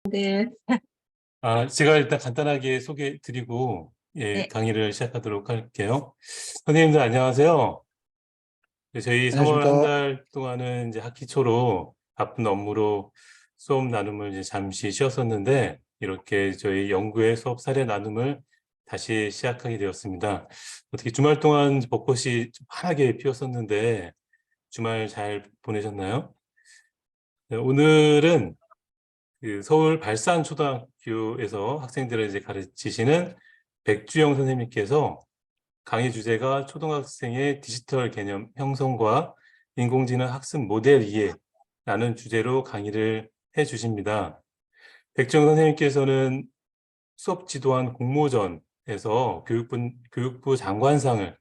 네. 제가 일단 간단하게 소개해 드리고, 네. 강의를 시작하도록 할게요. 선생님들 안녕하세요. 네, 저희 3월 한 안녕하십니까. 달 동안은 이제 학기 초로 바쁜 업무로 수업 나눔을 이제 잠시 쉬었었는데, 이렇게 저희 연구회 수업 사례 나눔을 다시 시작하게 되었습니다. 어떻게 주말 동안 벚꽃이 좀 환하게 피었었는데, 주말 잘 보내셨나요? 네, 오늘은 그 서울 발산초등학교에서 학생들을 이제 가르치시는 백주영 선생님께서 강의 주제가 초등학생의 디지털 개념 형성과 인공지능 학습 모델 이해라는 주제로 강의를 해 주십니다. 백주영 선생님께서는 수업 지도한 공모전에서 교육부 장관상을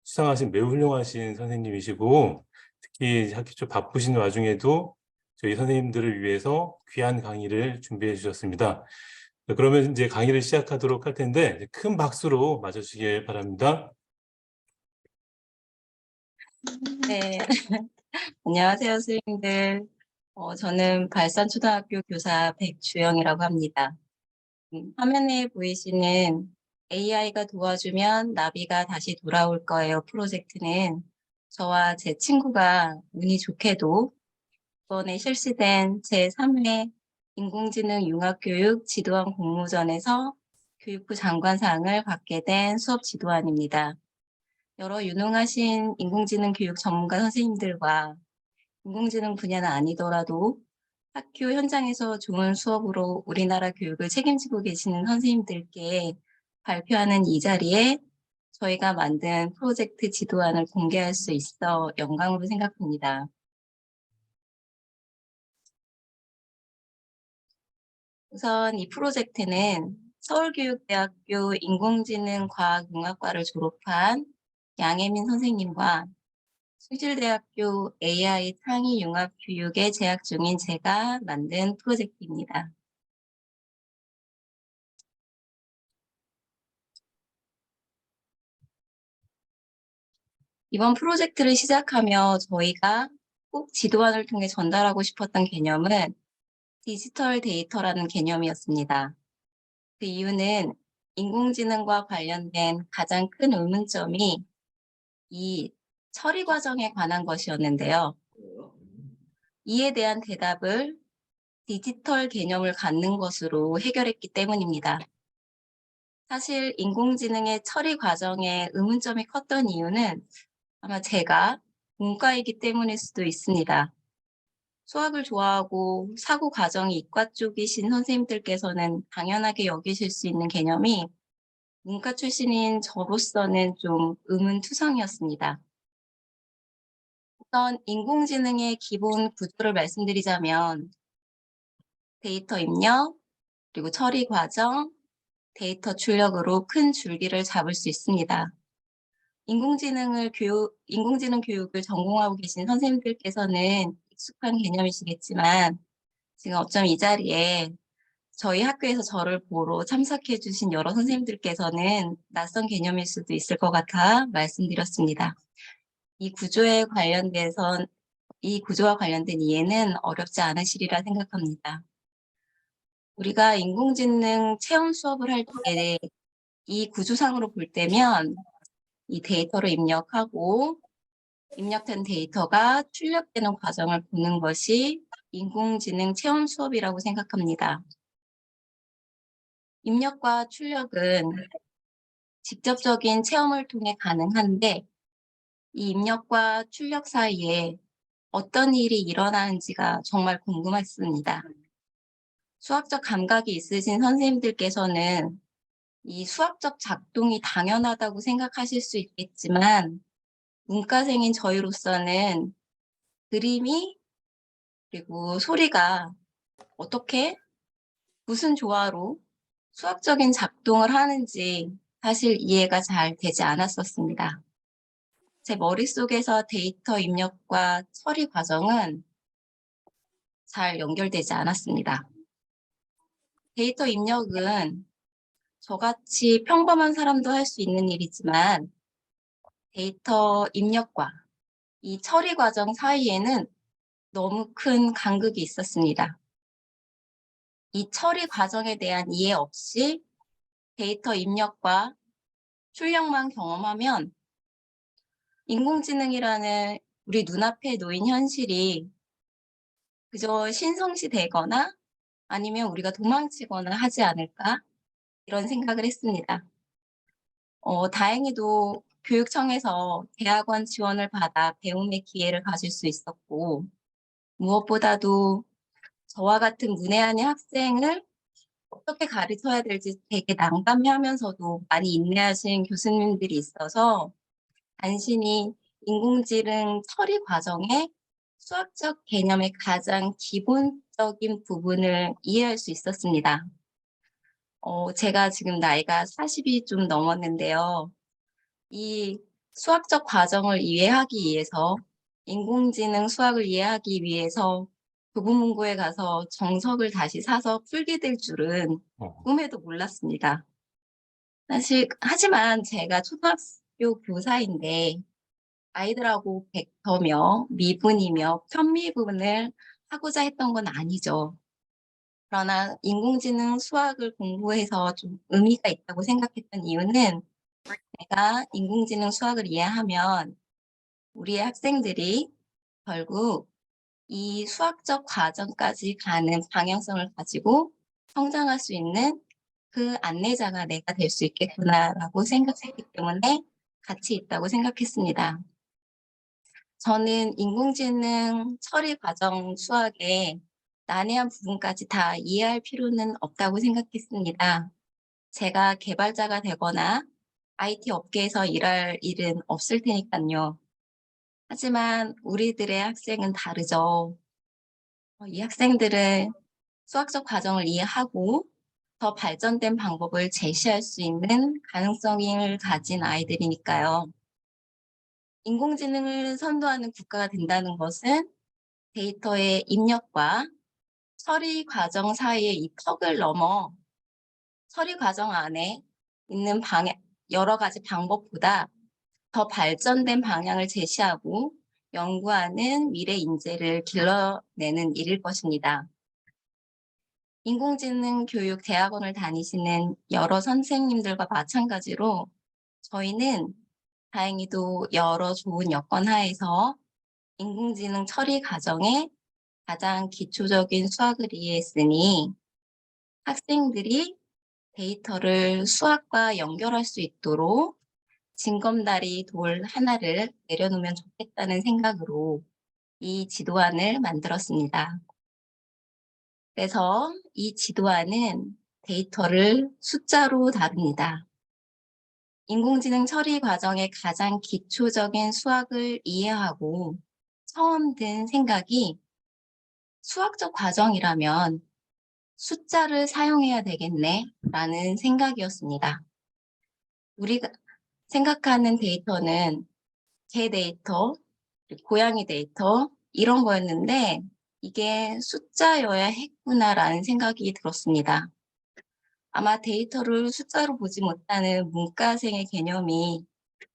수상하신 매우 훌륭하신 선생님이시고, 특히 학기 초 바쁘신 와중에도 저희 선생님들을 위해서 귀한 강의를 준비해 주셨습니다. 그러면 이제 강의를 시작하도록 할 텐데, 큰 박수로 맞아주시길 바랍니다. 네. 안녕하세요, 선생님들. 저는 발산초등학교 교사 백주영이라고 합니다. 화면에 보이시는 AI가 도와주면 나비가 다시 돌아올 거예요 프로젝트는 저와 제 친구가 운이 좋게도 이번에 실시된 제3회 인공지능 융합교육 지도안 공모전에서 교육부 장관상을 받게 된 수업 지도안입니다. 여러 유능하신 인공지능 교육 전문가 선생님들과 인공지능 분야는 아니더라도 학교 현장에서 좋은 수업으로 우리나라 교육을 책임지고 계시는 선생님들께 발표하는 이 자리에 저희가 만든 프로젝트 지도안을 공개할 수 있어 영광으로 생각합니다. 우선 이 프로젝트는 서울교육대학교 인공지능과학융합과를 졸업한 양혜민 선생님과 숭실대학교 AI 창의융합교육에 재학 중인 제가 만든 프로젝트입니다. 이번 프로젝트를 시작하며 저희가 꼭 지도안을 통해 전달하고 싶었던 개념은 디지털 데이터라는 개념이었습니다. 그 이유는 인공지능과 관련된 가장 큰 의문점이 이 처리 과정에 관한 것이었는데요. 이에 대한 대답을 디지털 개념을 갖는 것으로 해결했기 때문입니다. 사실 인공지능의 처리 과정에 의문점이 컸던 이유는 아마 제가 문과이기 때문일 수도 있습니다. 수학을 좋아하고 사고 과정이 이과 쪽이신 선생님들께서는 당연하게 여기실 수 있는 개념이 문과 출신인 저로서는 좀 의문투성이었습니다. 우선 인공지능의 기본 구조를 말씀드리자면 데이터 입력, 그리고 처리 과정, 데이터 출력으로 큰 줄기를 잡을 수 있습니다. 인공지능 교육을 전공하고 계신 선생님들께서는 익숙한 개념이시겠지만 지금 어쩜 이 자리에 저희 학교에서 저를 보러 참석해 주신 여러 선생님들께서는 낯선 개념일 수도 있을 것 같아 말씀드렸습니다. 이 구조와 관련된 이해는 어렵지 않으시리라 생각합니다. 우리가 인공지능 체험 수업을 할 때 이 구조상으로 볼 때면 이 데이터를 입력하고 입력된 데이터가 출력되는 과정을 보는 것이 인공지능 체험 수업이라고 생각합니다. 입력과 출력은 직접적인 체험을 통해 가능한데 이 입력과 출력 사이에 어떤 일이 일어나는지가 정말 궁금했습니다. 수학적 감각이 있으신 선생님들께서는 이 수학적 작동이 당연하다고 생각하실 수 있겠지만 문과생인 저희로서는 그림이 그리고 소리가 어떻게 무슨 조화로 수학적인 작동을 하는지 사실 이해가 잘 되지 않았었습니다. 제 머릿속에서 데이터 입력과 처리 과정은 잘 연결되지 않았습니다. 데이터 입력은 저같이 평범한 사람도 할 수 있는 일이지만 데이터 입력과 이 처리 과정 사이에는 너무 큰 간극이 있었습니다. 이 처리 과정에 대한 이해 없이 데이터 입력과 출력만 경험하면 인공지능이라는 우리 눈앞에 놓인 현실이 그저 신성시 되거나 아니면 우리가 도망치거나 하지 않을까 이런 생각을 했습니다. 다행히도 교육청에서 대학원 지원을 받아 배움의 기회를 가질 수 있었고 무엇보다도 저와 같은 문외한의 학생을 어떻게 가르쳐야 될지 되게 난감해하면서도 많이 인내하신 교수님들이 있어서 단순히 인공지능 처리 과정의 수학적 개념의 가장 기본적인 부분을 이해할 수 있었습니다. 제가 지금 나이가 40이 좀 넘었는데요. 이 수학적 과정을 이해하기 위해서, 인공지능 수학을 이해하기 위해서 교보문고에 가서 정석을 다시 사서 풀게 될 줄은 어, 꿈에도 몰랐습니다. 하지만 제가 초등학교 교사인데 아이들하고 벡터며 미분이며 편미분을 하고자 했던 건 아니죠. 그러나 인공지능 수학을 공부해서 좀 의미가 있다고 생각했던 이유는 내가 인공지능 수학을 이해하면 우리의 학생들이 결국 이 수학적 과정까지 가는 방향성을 가지고 성장할 수 있는 그 안내자가 내가 될 수 있겠구나라고 생각했기 때문에 가치 있다고 생각했습니다. 저는 인공지능 처리 과정 수학에 난해한 부분까지 다 이해할 필요는 없다고 생각했습니다. 제가 개발자가 되거나 IT 업계에서 일할 일은 없을 테니까요. 하지만 우리들의 학생은 다르죠. 이 학생들은 수학적 과정을 이해하고 더 발전된 방법을 제시할 수 있는 가능성을 가진 아이들이니까요. 인공지능을 선도하는 국가가 된다는 것은 데이터의 입력과 처리 과정 사이의 이 턱을 넘어 처리 과정 안에 있는 여러 가지 방법보다 더 발전된 방향을 제시하고 연구하는 미래 인재를 길러내는 일일 것입니다. 인공지능 교육 대학원을 다니시는 여러 선생님들과 마찬가지로 저희는 다행히도 여러 좋은 여건 하에서 인공지능 처리 과정에 가장 기초적인 수학을 이해했으니 학생들이 데이터를 수학과 연결할 수 있도록 징검다리 돌 하나를 내려놓으면 좋겠다는 생각으로 이 지도안을 만들었습니다. 그래서 이 지도안은 데이터를 숫자로 다룹니다. 인공지능 처리 과정의 가장 기초적인 수학을 이해하고 처음 든 생각이 수학적 과정이라면 숫자를 사용해야 되겠네 라는 생각이었습니다. 우리가 생각하는 데이터는 개 데이터, 고양이 데이터 이런 거였는데 이게 숫자여야 했구나라는 생각이 들었습니다. 아마 데이터를 숫자로 보지 못하는 문과생의 개념이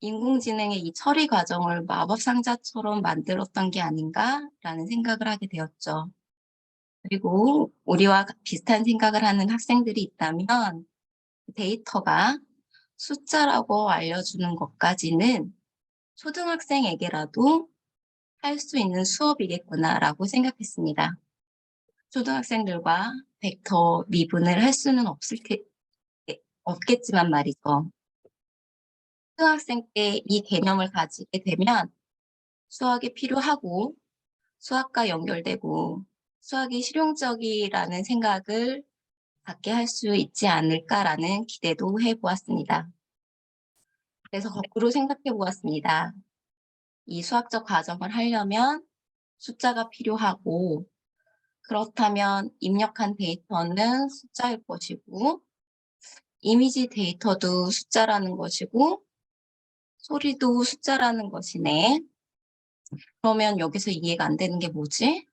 인공지능의 이 처리 과정을 마법 상자처럼 만들었던 게 아닌가라는 생각을 하게 되었죠. 그리고 우리와 비슷한 생각을 하는 학생들이 있다면 데이터가 숫자라고 알려주는 것까지는 초등학생에게라도 할 수 있는 수업이겠구나라고 생각했습니다. 초등학생들과 벡터 미분을 할 수는 없겠지만 말이죠. 초등학생 때 이 개념을 가지게 되면 수학이 필요하고 수학과 연결되고 수학이 실용적이라는 생각을 갖게 할 수 있지 않을까라는 기대도 해보았습니다. 그래서 거꾸로 생각해 보았습니다. 이 수학적 과정을 하려면 숫자가 필요하고 그렇다면 입력한 데이터는 숫자일 것이고 이미지 데이터도 숫자라는 것이고 소리도 숫자라는 것이네. 그러면 여기서 이해가 안 되는 게 뭐지?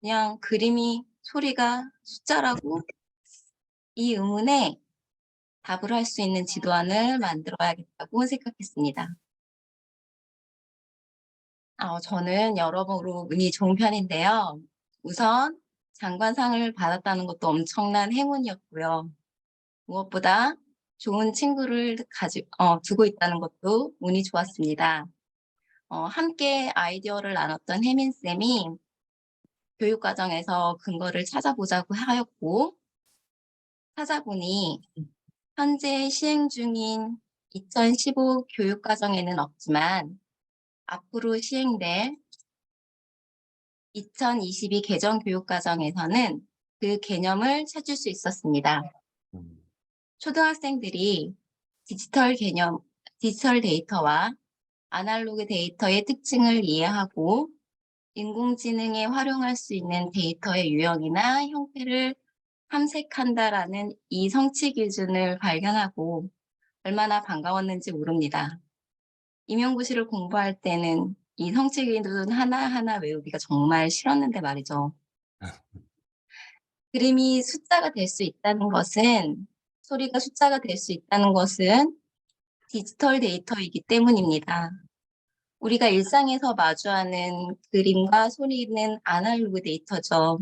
그냥 그림이 소리가 숫자라고 이 의문에 답을 할 수 있는 지도안을 만들어야겠다고 생각했습니다. 저는 여러모로 운이 좋은 편인데요. 우선 장관상을 받았다는 것도 엄청난 행운이었고요. 무엇보다 좋은 친구를 두고 있다는 것도 운이 좋았습니다. 함께 아이디어를 나눴던 혜민쌤이 교육과정에서 근거를 찾아보자고 하였고, 찾아보니 현재 시행 중인 2015 교육과정에는 없지만 앞으로 시행될 2022 개정 교육과정에서는 그 개념을 찾을 수 있었습니다. 음, 초등학생들이 디지털 데이터와 아날로그 데이터의 특징을 이해하고 인공지능에 활용할 수 있는 데이터의 유형이나 형태를 탐색한다라는 이 성취 기준을 발견하고 얼마나 반가웠는지 모릅니다. 임용고시를 공부할 때는 이 성취 기준 하나하나 외우기가 정말 싫었는데 말이죠. 그림이 숫자가 될 수 있다는 것은, 소리가 숫자가 될 수 있다는 것은 디지털 데이터이기 때문입니다. 우리가 일상에서 마주하는 그림과 소리는 아날로그 데이터죠.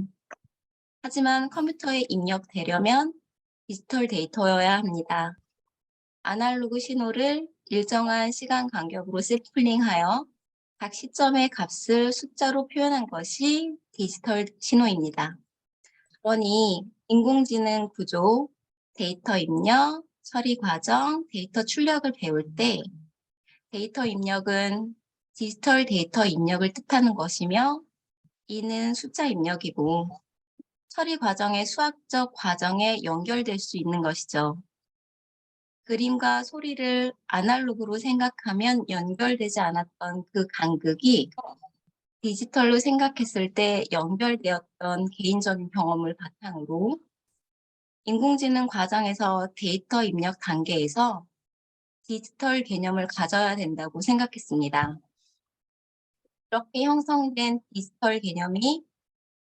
하지만 컴퓨터에 입력되려면 디지털 데이터여야 합니다. 아날로그 신호를 일정한 시간 간격으로 샘플링하여 각 시점의 값을 숫자로 표현한 것이 디지털 신호입니다. 그러니 인공지능 구조, 데이터 입력, 처리 과정, 데이터 출력을 배울 때 데이터 입력은 디지털 데이터 입력을 뜻하는 것이며 이는 숫자 입력이고 처리 과정의 수학적 과정에 연결될 수 있는 것이죠. 그림과 소리를 아날로그로 생각하면 연결되지 않았던 그 간극이 디지털로 생각했을 때 연결되었던 개인적인 경험을 바탕으로 인공지능 과정에서 데이터 입력 단계에서 디지털 개념을 가져야 된다고 생각했습니다. 이렇게 형성된 디지털 개념이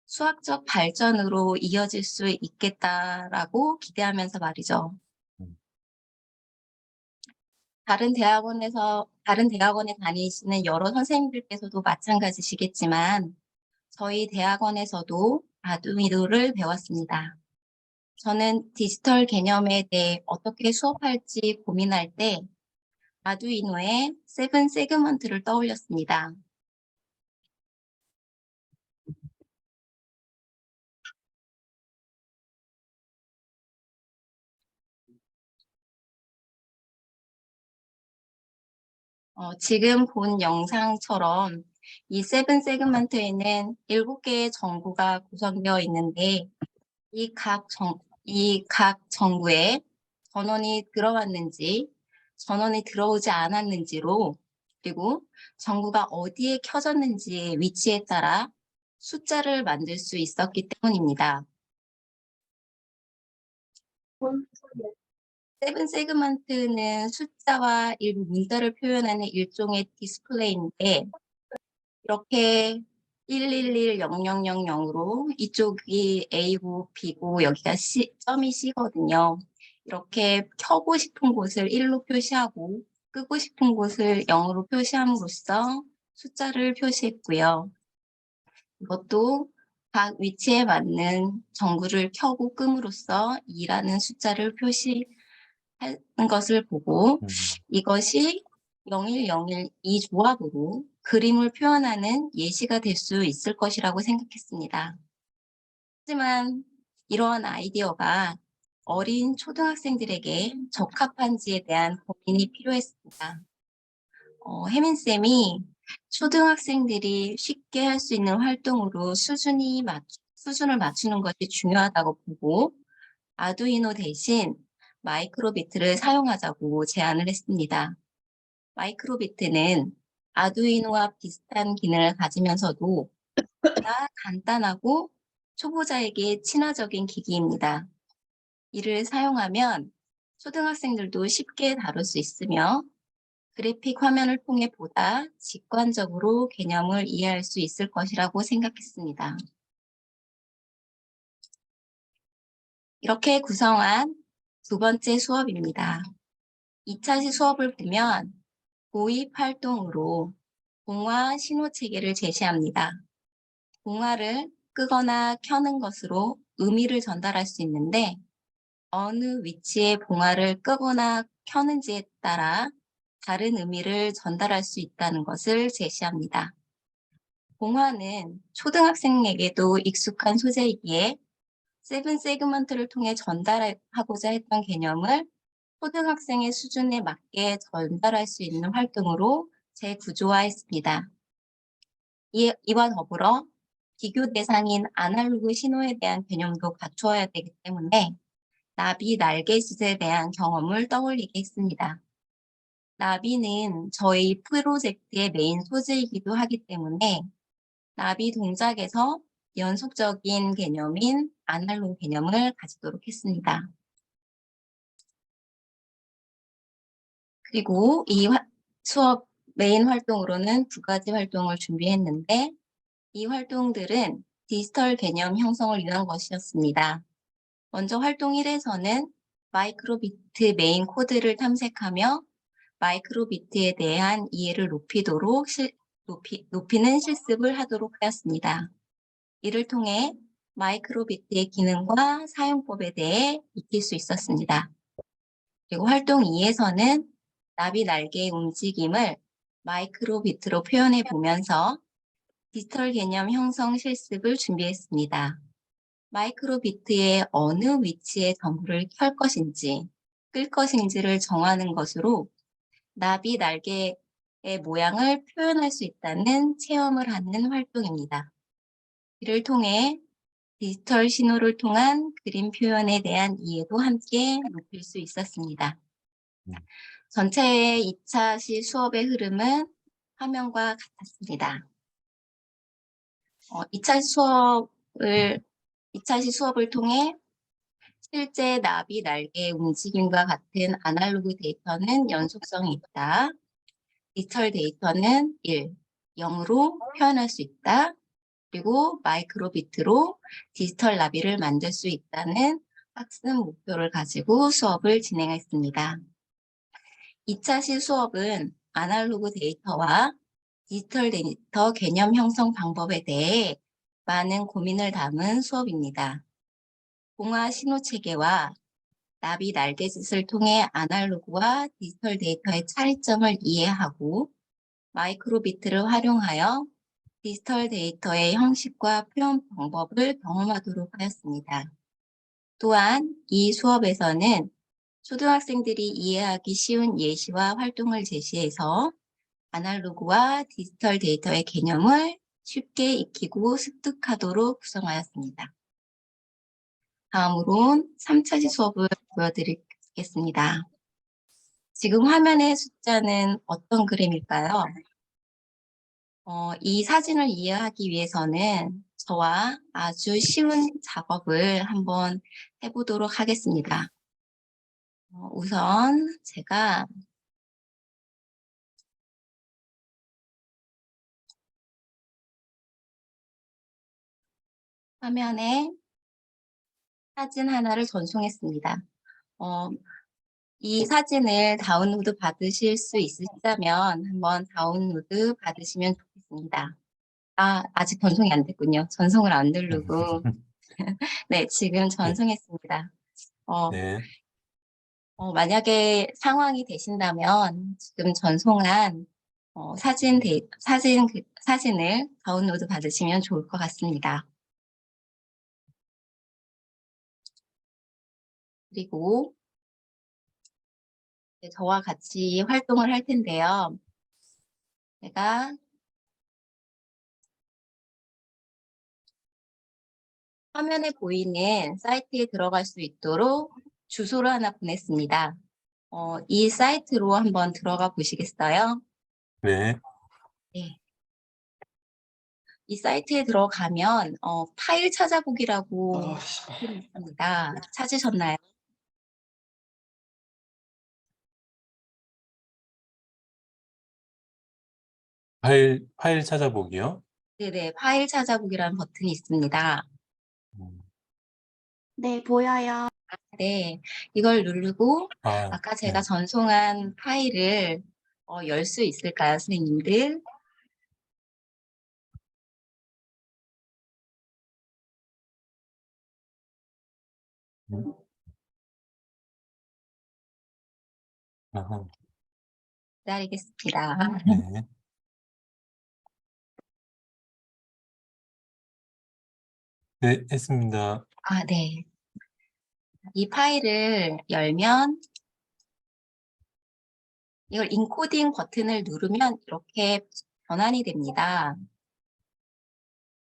수학적 발전으로 이어질 수 있겠다라고 기대하면서 말이죠. 음. 다른 대학원에 다니시는 여러 선생님들께서도 마찬가지시겠지만 저희 대학원에서도 아두이노를 배웠습니다. 저는 디지털 개념에 대해 어떻게 수업할지 고민할 때 아두이노의 세븐 세그먼트를 떠올렸습니다. 지금 본 영상처럼 이 세븐 세그먼트에는 7개의 정구가 구성되어 있는데 이 각 정구에 전원이 들어왔는지 전원이 들어오지 않았는지로 그리고 전구가 어디에 켜졌는지의 위치에 따라 숫자를 만들 수 있었기 때문입니다. 세븐 세그먼트는 숫자와 일부 문자를 표현하는 일종의 디스플레이인데 이렇게 111000으로 이쪽이 A고 B고 여기가 점이 C거든요. 이렇게 켜고 싶은 곳을 1로 표시하고 끄고 싶은 곳을 0으로 표시함으로써 숫자를 표시했고요. 이것도 각 위치에 맞는 전구를 켜고 끔으로써 2라는 숫자를 표시하는 것을 보고 이것이 0101이 조합으로 그림을 표현하는 예시가 될 수 있을 것이라고 생각했습니다. 하지만 이러한 아이디어가 어린 초등학생들에게 적합한지에 대한 고민이 필요했습니다. 혜민쌤이 초등학생들이 쉽게 할 수 있는 활동으로 수준을 맞추는 것이 중요하다고 보고 아두이노 대신 마이크로비트를 사용하자고 제안을 했습니다. 마이크로비트는 아두이노와 비슷한 기능을 가지면서도 보다 간단하고 초보자에게 친화적인 기기입니다. 이를 사용하면 초등학생들도 쉽게 다룰 수 있으며 그래픽 화면을 통해 보다 직관적으로 개념을 이해할 수 있을 것이라고 생각했습니다. 이렇게 구성한 두 번째 수업입니다. 2차 수업을 보면 도입 활동으로 동화 신호 체계를 제시합니다. 동화를 끄거나 켜는 것으로 의미를 전달할 수 있는데 어느 위치에 봉화를 끄거나 켜는지에 따라 다른 의미를 전달할 수 있다는 것을 제시합니다. 봉화는 초등학생에게도 익숙한 소재이기에 세븐 세그먼트를 통해 전달하고자 했던 개념을 초등학생의 수준에 맞게 전달할 수 있는 활동으로 재구조화했습니다. 이와 더불어 비교 대상인 아날로그 신호에 대한 개념도 갖추어야 되기 때문에 나비 날개짓에 대한 경험을 떠올리게 했습니다. 나비는 저희 프로젝트의 메인 소재이기도 하기 때문에 나비 동작에서 연속적인 개념인 아날로그 개념을 가지도록 했습니다. 그리고 이 수업 메인 활동으로는 2가지 활동을 준비했는데 이 활동들은 디지털 개념 형성을 위한 것이었습니다. 먼저 활동 1에서는 마이크로비트 메인 코드를 탐색하며 마이크로비트에 대한 이해를 높이는 실습을 하도록 하였습니다. 이를 통해 마이크로비트의 기능과 사용법에 대해 익힐 수 있었습니다. 그리고 활동 2에서는 나비 날개의 움직임을 마이크로비트로 표현해 보면서 디지털 개념 형성 실습을 준비했습니다. 마이크로비트의 어느 위치에 전구를 켤 것인지, 끌 것인지를 정하는 것으로 나비 날개의 모양을 표현할 수 있다는 체험을 하는 활동입니다. 이를 통해 디지털 신호를 통한 그림 표현에 대한 이해도 함께 높일 수 있었습니다. 전체 2차 시 수업의 흐름은 화면과 같았습니다. 2차 시 수업을 통해 실제 나비 날개의 움직임과 같은 아날로그 데이터는 연속성이 있다. 디지털 데이터는 1, 0으로 표현할 수 있다. 그리고 마이크로비트로 디지털 나비를 만들 수 있다는 학습 목표를 가지고 수업을 진행했습니다. 2차 시 수업은 아날로그 데이터와 디지털 데이터 개념 형성 방법에 대해 많은 고민을 담은 수업입니다. 봉화 신호 체계와 나비 날개짓을 통해 아날로그와 디지털 데이터의 차이점을 이해하고 마이크로비트를 활용하여 디지털 데이터의 형식과 표현 방법을 경험하도록 하였습니다. 또한 이 수업에서는 초등학생들이 이해하기 쉬운 예시와 활동을 제시해서 아날로그와 디지털 데이터의 개념을 쉽게 익히고 습득하도록 구성하였습니다. 다음으로 3차시 수업을 보여드리겠습니다. 지금 화면의 숫자는 어떤 그림일까요? 이 사진을 이해하기 위해서는 저와 아주 쉬운 작업을 한번 해보도록 하겠습니다. 우선 제가 화면에 사진 하나를 전송했습니다. 이 사진을 다운로드 받으실 수 있으시다면 한번 다운로드 받으시면 좋겠습니다. 아직 전송이 안 됐군요. 전송을 안 누르고. 네, 지금 전송했습니다. 네. 만약에 상황이 되신다면 지금 전송한 사진을 다운로드 받으시면 좋을 것 같습니다. 그리고 저와 같이 활동을 할 텐데요. 제가 화면에 보이는 사이트에 들어갈 수 있도록 주소를 하나 보냈습니다. 이 사이트로 한번 들어가 보시겠어요? 네. 네. 이 사이트에 들어가면 파일 찾아보기라고 버튼이 있습니다. 찾으셨나요? 파일 찾아보기요? 네네, 파일 찾아보기라는 버튼이 있습니다. 음. 네, 보여요. 네, 이걸 누르고 아까 제가 네. 전송한 파일을 열 수 있을까요, 선생님들? 음. 아하, 기다리겠습니다. 네. 네, 했습니다. 아, 네. 이 파일을 열면 이걸 인코딩 버튼을 누르면 이렇게 변환이 됩니다.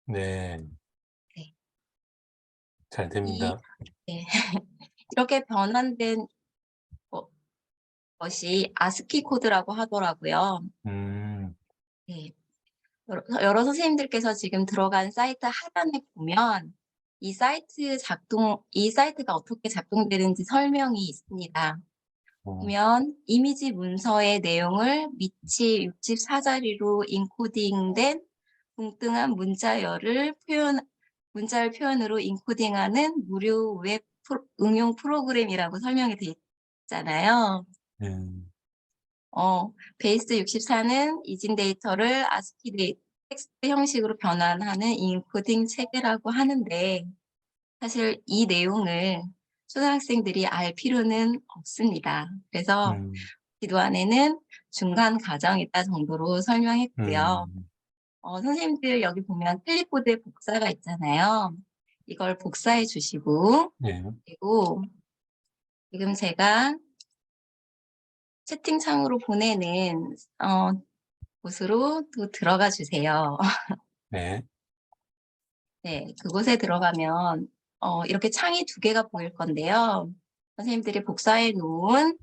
네, 네. 잘 이, 됩니다. 네. 이렇게 변환된 것이 아스키 코드라고 하더라고요. 음, 네. 여러 선생님들께서 지금 들어간 사이트 하단에 보면 이 사이트가 어떻게 작동되는지 설명이 있습니다. 어, 보면 이미지 문서의 내용을 미치 64자리로 인코딩된 뭉뚱한 문자열 표현으로 인코딩하는 무료 웹 응용 프로그램이라고 설명이 되어 있잖아요. 음, 베이스 64는 이진 데이터를 텍스트 형식으로 변환하는 인코딩 체계라고 하는데 사실 이 내용을 초등학생들이 알 필요는 없습니다. 그래서 음, 지도 안에는 중간 과정이다 정도로 설명했고요. 음, 선생님들 여기 보면 클립보드에 복사가 있잖아요. 이걸 복사해 주시고 예, 그리고 지금 제가 채팅창으로 보내는 곳으로 또 들어가 주세요. 네, 네, 그곳에 들어가면 이렇게 창이 두 개가 보일 건데요. 선생님들이 복사해 놓은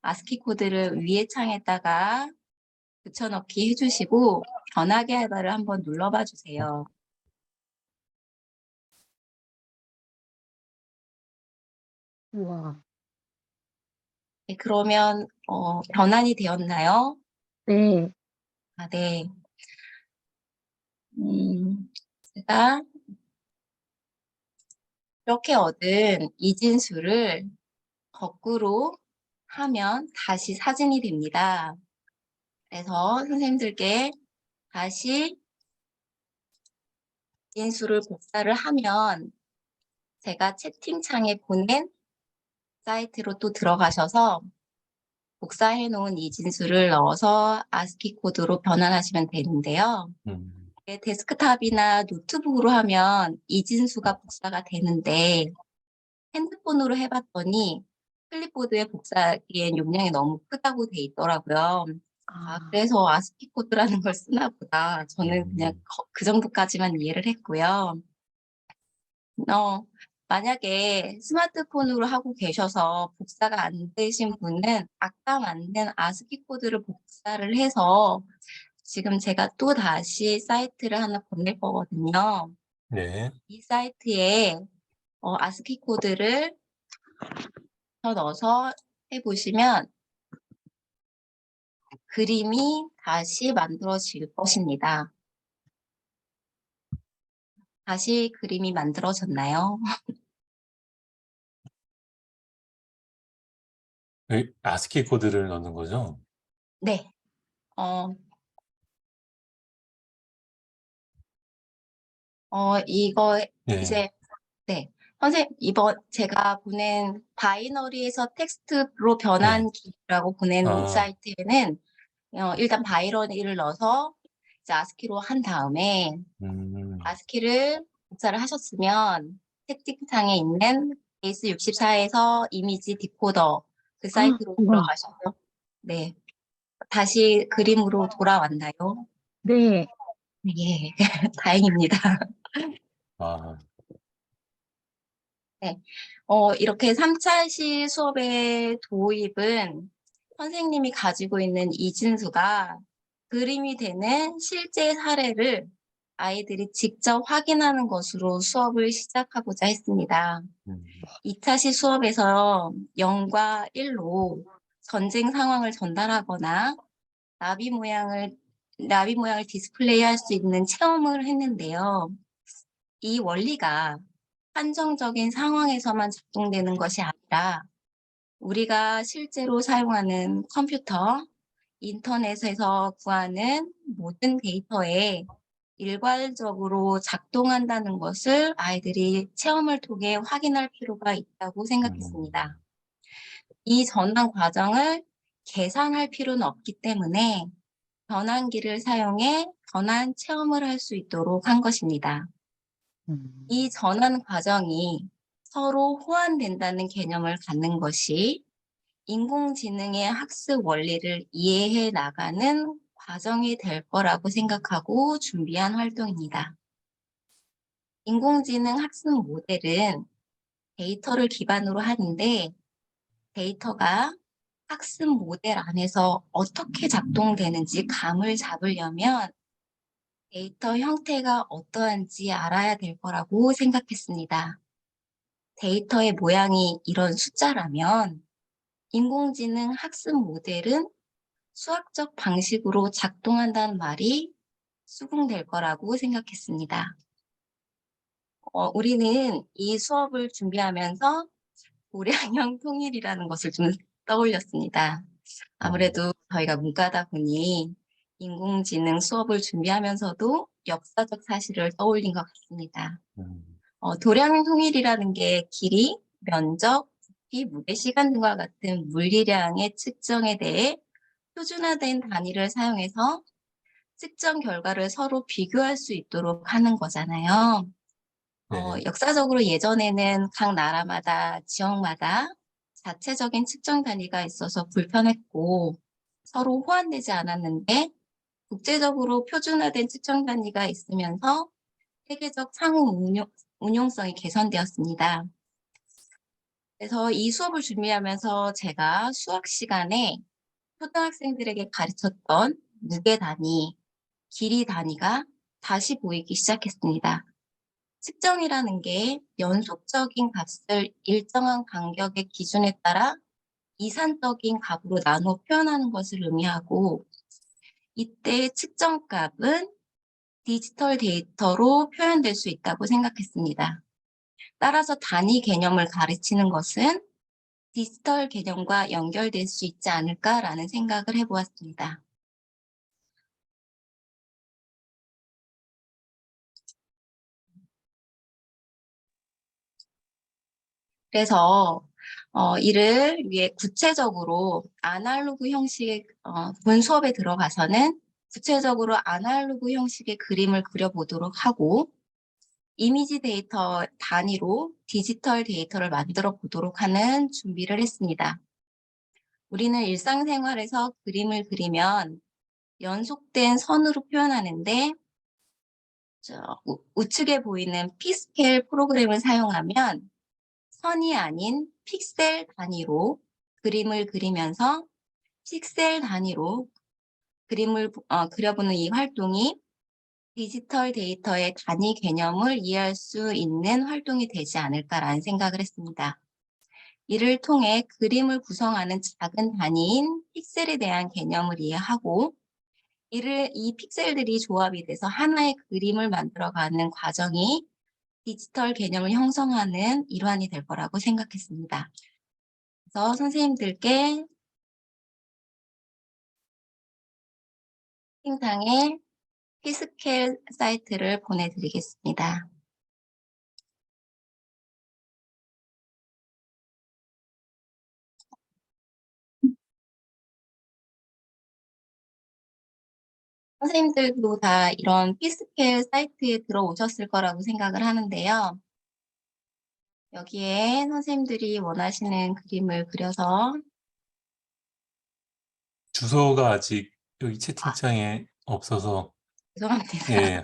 아스키 코드를 위에 창에다가 붙여넣기 해주시고 변하게 하다를 한번 눌러봐 주세요. 우와. 네, 그러면 변환이 되었나요? 네. 아, 네. 제가 이렇게 얻은 이진수를 거꾸로 하면 다시 사진이 됩니다. 그래서 선생님들께 다시 이진수를 복사를 하면 제가 채팅창에 보낸 사이트로 또 들어가셔서 복사해 놓은 이진수를 넣어서 아스키 코드로 변환하시면 되는데요. 음, 데스크탑이나 노트북으로 하면 이진수가 복사가 되는데 핸드폰으로 해봤더니 클립보드에 복사하기엔 용량이 너무 크다고 돼 있더라고요. 아, 그래서 아스키 코드라는 걸 쓰나 보다. 저는 그냥 음, 그 정도까지만 이해를 했고요. 어, 만약에 스마트폰으로 하고 계셔서 복사가 안 되신 분은 아까 만든 아스키 코드를 복사를 해서 지금 제가 또 다시 사이트를 하나 보낼 거거든요. 네, 이 사이트에 아스키 코드를 넣어서 해보시면 그림이 다시 만들어질 것입니다. 다시 그림이 만들어졌나요? 아스키 코드를 넣는 거죠? 네. 어, 이거 예, 이제 네. 선생님, 이번 제가 보낸 바이너리에서 텍스트로 예, 변환기라고 보낸 아, 사이트에는 일단 바이너리를 넣어서 이제 아스키로 한 다음에 음, 아스키를 복사를 하셨으면 채팅창에 있는 베이스 64에서 이미지 디코더 그 사이트로 우와. 들어가셔서 네. 다시 그림으로 돌아왔나요? 네. 예. 다행입니다. 아, 네. 이렇게 3차 시 수업의 도입은 선생님이 가지고 있는 이진수가 그림이 되는 실제 사례를 아이들이 직접 확인하는 것으로 수업을 시작하고자 했습니다. 음, 2차 시 수업에서 0과 1로 전쟁 상황을 전달하거나 나비 모양을, 나비 모양을 디스플레이할 수 있는 체험을 했는데요. 이 원리가 한정적인 상황에서만 작동되는 것이 아니라 우리가 실제로 사용하는 컴퓨터, 인터넷에서 구하는 모든 데이터에 일괄적으로 작동한다는 것을 아이들이 체험을 통해 확인할 필요가 있다고 생각했습니다. 이 전환 과정을 계산할 필요는 없기 때문에 변환기를 사용해 변환 체험을 할 수 있도록 한 것입니다. 이 전환 과정이 서로 호환된다는 개념을 갖는 것이 인공지능의 학습 원리를 이해해 나가는 과정이 될 거라고 생각하고 준비한 활동입니다. 인공지능 학습 모델은 데이터를 기반으로 하는데 데이터가 학습 모델 안에서 어떻게 작동되는지 감을 잡으려면 데이터 형태가 어떠한지 알아야 될 거라고 생각했습니다. 데이터의 모양이 이런 숫자라면 인공지능 학습 모델은 수학적 방식으로 작동한다는 말이 수긍될 거라고 생각했습니다. 우리는 이 수업을 준비하면서 고량형 통일이라는 것을 좀 떠올렸습니다. 아무래도 저희가 문과다 보니 인공지능 수업을 준비하면서도 역사적 사실을 떠올린 것 같습니다. 도량 통일이라는 게 길이, 면적, 부피, 무게, 시간 등과 같은 물리량의 측정에 대해 표준화된 단위를 사용해서 측정 결과를 서로 비교할 수 있도록 하는 거잖아요. 네. 역사적으로 예전에는 각 나라마다, 지역마다 자체적인 측정 단위가 있어서 불편했고 서로 호환되지 않았는데 국제적으로 표준화된 측정 단위가 있으면서 세계적 상호 운용성이 개선되었습니다. 그래서 이 수업을 준비하면서 제가 수학 시간에 초등학생들에게 가르쳤던 무게 단위, 길이 단위가 다시 보이기 시작했습니다. 측정이라는 게 연속적인 값을 일정한 간격의 기준에 따라 이산적인 값으로 나눠 표현하는 것을 의미하고 이때 측정값은 디지털 데이터로 표현될 수 있다고 생각했습니다. 따라서 단위 개념을 가르치는 것은 디지털 개념과 연결될 수 있지 않을까라는 생각을 해보았습니다. 그래서 이를 위해 구체적으로 아날로그 형식의 본 수업에 들어가서는 구체적으로 아날로그 형식의 그림을 그려보도록 하고 이미지 데이터 단위로 디지털 데이터를 만들어 보도록 하는 준비를 했습니다. 우리는 일상생활에서 그림을 그리면 연속된 선으로 표현하는데 우측에 보이는 P스케일 프로그램을 사용하면 선이 아닌 픽셀 단위로 그림을 그리면서 픽셀 단위로 그림을 그려보는 이 활동이 디지털 데이터의 단위 개념을 이해할 수 있는 활동이 되지 않을까라는 생각을 했습니다. 이를 통해 그림을 구성하는 작은 단위인 픽셀에 대한 개념을 이해하고 이 픽셀들이 조합이 돼서 하나의 그림을 만들어가는 과정이 디지털 개념을 형성하는 일환이 될 거라고 생각했습니다. 그래서 선생님들께 채팅창에 P스케일 사이트를 보내드리겠습니다. 선생님들도 다 이런 P스케일 사이트에 들어오셨을 거라고 생각을 하는데요. 여기에 선생님들이 원하시는 그림을 그려서 주소가 아직 여기 채팅창에 없어서, 죄송합니다. 예,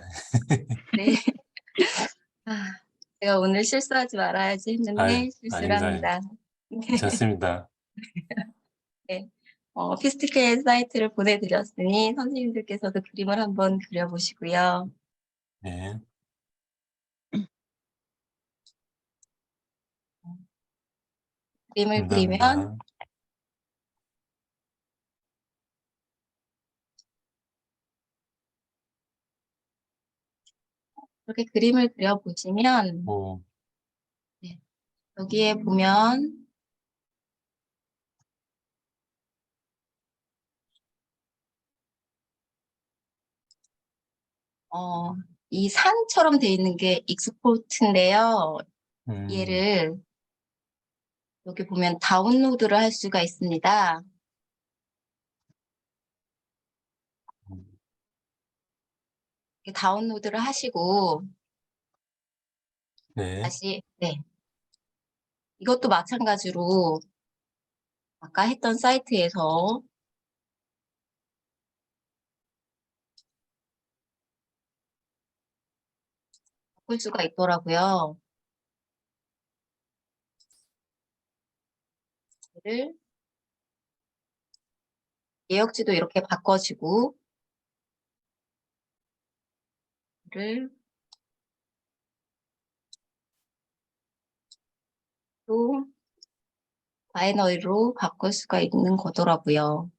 네. 제가 오늘 실수하지 말아야지 했는데 실수를 아닙니다. 합니다. 괜찮습니다. 네. P스케일 사이트를 보내드렸으니 선생님들께서도 그림을 한번 그려보시고요. 네. 그림을 그리면 감사합니다. 이렇게 그림을 그려보시면 뭐, 네, 여기에 보면 이 산처럼 돼 있는 게 익스포트인데요. 얘를 여기 보면 다운로드를 할 수가 있습니다. 이렇게 다운로드를 하시고 네. 다시 이것도 마찬가지로 아까 했던 사이트에서 바꿀 수가 있더라고요. 얘를 예역지도 이렇게 바꿔주고 얘를 또 바이너리로 바꿀 수가 있는 거더라고요.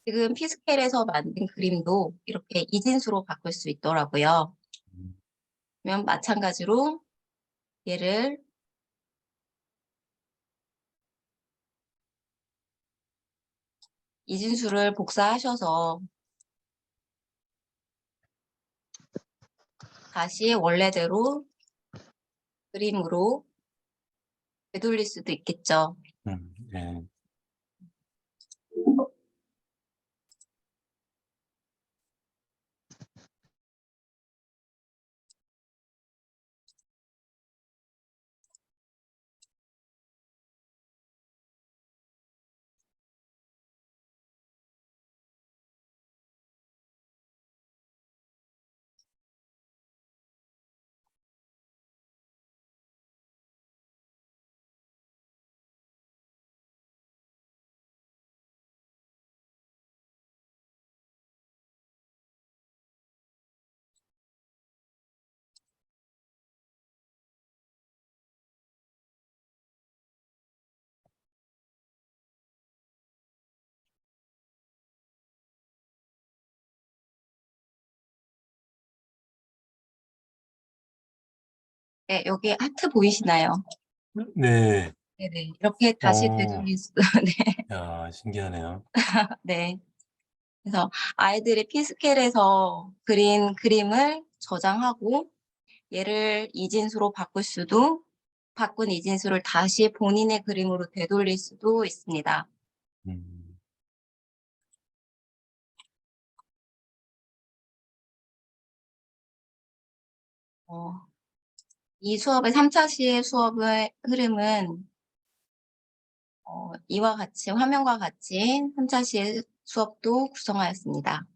지금 피스켈에서 만든 그림도 이렇게 이진수로 바꿀 수 있더라고요. 그러면 마찬가지로 얘를 이진수를 복사하셔서 다시 원래대로 그림으로 되돌릴 수도 있겠죠. 네. 네, 여기 하트 보이시나요? 네. 네네. 이렇게 다시 되돌릴 수도, 네. 야, 신기하네요. 네. 그래서 아이들이 피스켈에서 그린 그림을 저장하고 얘를 이진수로 바꿀 수도, 바꾼 이진수를 다시 본인의 그림으로 되돌릴 수도 있습니다. 음. 이 수업의 3차 시의 수업의 흐름은 이와 같이 화면과 같이 3차 시의 수업도 구성하였습니다.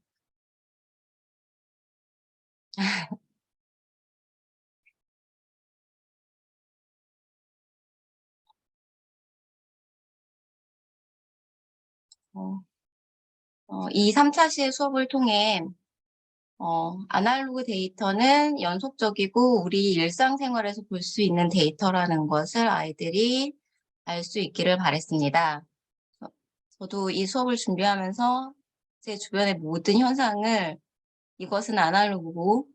이 3차 시의 수업을 통해 아날로그 데이터는 연속적이고 우리 일상생활에서 볼 수 있는 데이터라는 것을 아이들이 알 수 있기를 바랬습니다. 저도 이 수업을 준비하면서 제 주변의 모든 현상을 이것은 아날로그고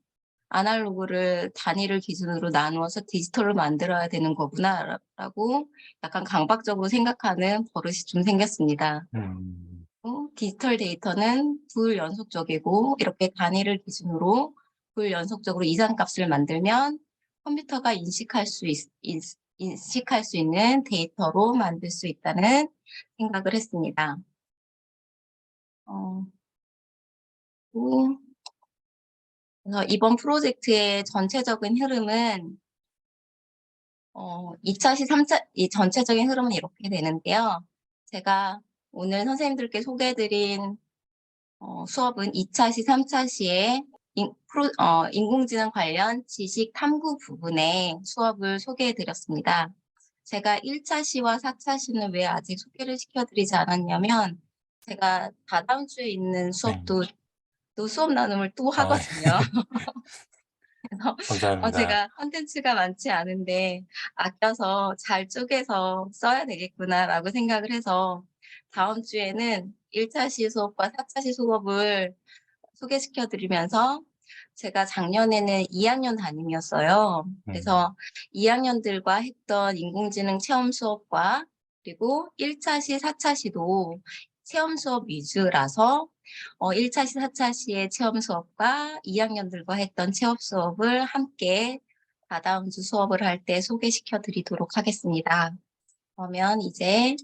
아날로그를 단위를 기준으로 나누어서 디지털로 만들어야 되는 거구나라고 약간 강박적으로 생각하는 버릇이 좀 생겼습니다. 디지털 데이터는 불연속적이고 이렇게 단위를 기준으로 불연속적으로 이상값을 만들면 컴퓨터가 인식할 수 있는 데이터로 만들 수 있다는 생각을 했습니다. 그래서 이번 프로젝트의 전체적인 흐름은 2차 시, 3차, 이 전체적인 흐름은 이렇게 되는데요. 제가 오늘 선생님들께 소개해드린 수업은 2차 시, 3차 시에 인공지능 관련 지식 탐구 부분의 수업을 소개해드렸습니다. 제가 1차 시와 4차 시는 왜 아직 소개를 시켜드리지 않았냐면 제가 다다음 주에 있는 수업도 또 수업 나눔을 또 하거든요. 그래서 감사합니다. 제가 컨텐츠가 많지 않은데 아껴서 잘 쪼개서 써야 되겠구나라고 생각을 해서 다음 주에는 1차 시 수업과 4차 시 수업을 소개시켜 드리면서 제가 작년에는 2학년 담임이었어요. 그래서 2학년들과 했던 인공지능 체험 수업과 그리고 1차 시, 4차 시도 체험 수업 위주라서 1차 시, 4차 시의 체험 수업과 2학년들과 했던 체험 수업을 함께 다다음 주 수업을 할 때 소개시켜 드리도록 하겠습니다. 그러면 이제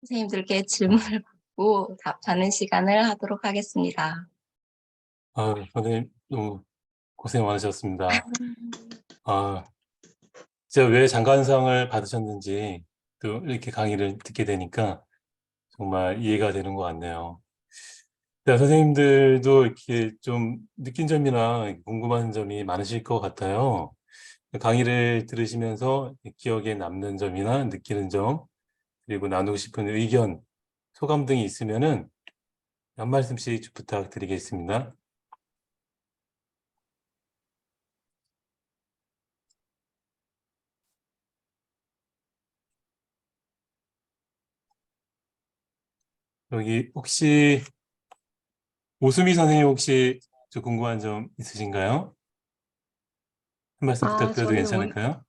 선생님들께 질문을 받고 답하는 시간을 하도록 하겠습니다. 선생님 너무 고생 많으셨습니다. 진짜 왜 장관상을 받으셨는지 또 이렇게 강의를 듣게 되니까 정말 이해가 되는 것 같네요. 선생님들도 이렇게 좀 느낀 점이나 궁금한 점이 많으실 것 같아요. 강의를 들으시면서 기억에 남는 점이나 느끼는 점, 그리고 나누고 싶은 의견, 소감 등이 있으면은 한 말씀씩 부탁드리겠습니다. 여기 혹시 오수미 선생님 혹시 저 궁금한 점 있으신가요? 한 말씀 부탁드려도 저는 괜찮을까요?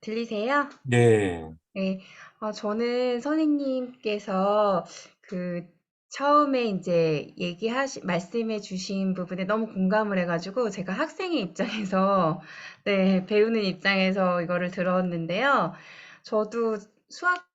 들리세요? 네. 네. 저는 선생님께서 그 처음에 이제 말씀해 주신 부분에 너무 공감을 해가지고 제가 학생의 입장에서, 네, 배우는 입장에서 이거를 들었는데요. 저도 수학